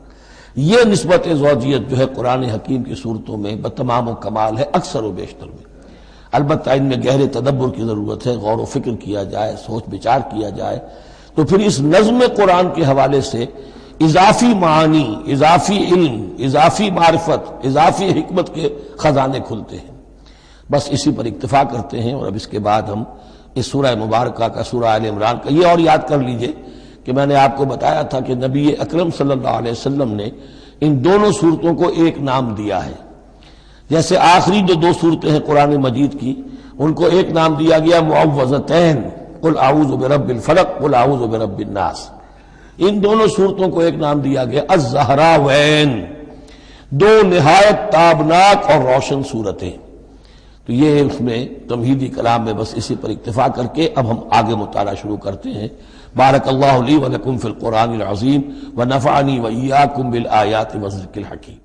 یہ نسبت زوجیت جو ہے قرآن حکیم کی صورتوں میں بتمام و کمال ہے، اکثر و بیشتر میں۔ البتہ ان میں گہرے تدبر کی ضرورت ہے، غور و فکر کیا جائے، سوچ بچار کیا جائے، تو پھر اس نظم قرآن کے حوالے سے اضافی معانی، اضافی علم، اضافی معرفت، اضافی حکمت کے خزانے کھلتے ہیں۔ بس اسی پر اکتفا کرتے ہیں، اور اب اس کے بعد ہم اس سورہ مبارکہ کا، سورہ آل عمران کا، یہ اور یاد کر لیجئے کہ میں نے آپ کو بتایا تھا کہ نبی اکرم صلی اللہ علیہ وسلم نے ان دونوں صورتوں کو ایک نام دیا ہے۔ جیسے آخری جو 2 صورتیں ہیں قرآن مجید کی، ان کو ایک نام دیا گیا معوذتین، قل اعوذ برب الفلق، قل اعوذ برب الناس۔ ان دونوں صورتوں کو ایک نام دیا گیا الزہراوین، 2 نہایت تابناک اور روشن صورتیں۔ تو یہ اس میں تمہیدی کلام میں بس اسی پر اکتفا کر کے اب ہم آگے مطالعہ شروع کرتے ہیں۔ بارک اللہ لی و لکم فی القرآن العظیم ونفعنی و ایاکم بالآیات والذکر الحکیم۔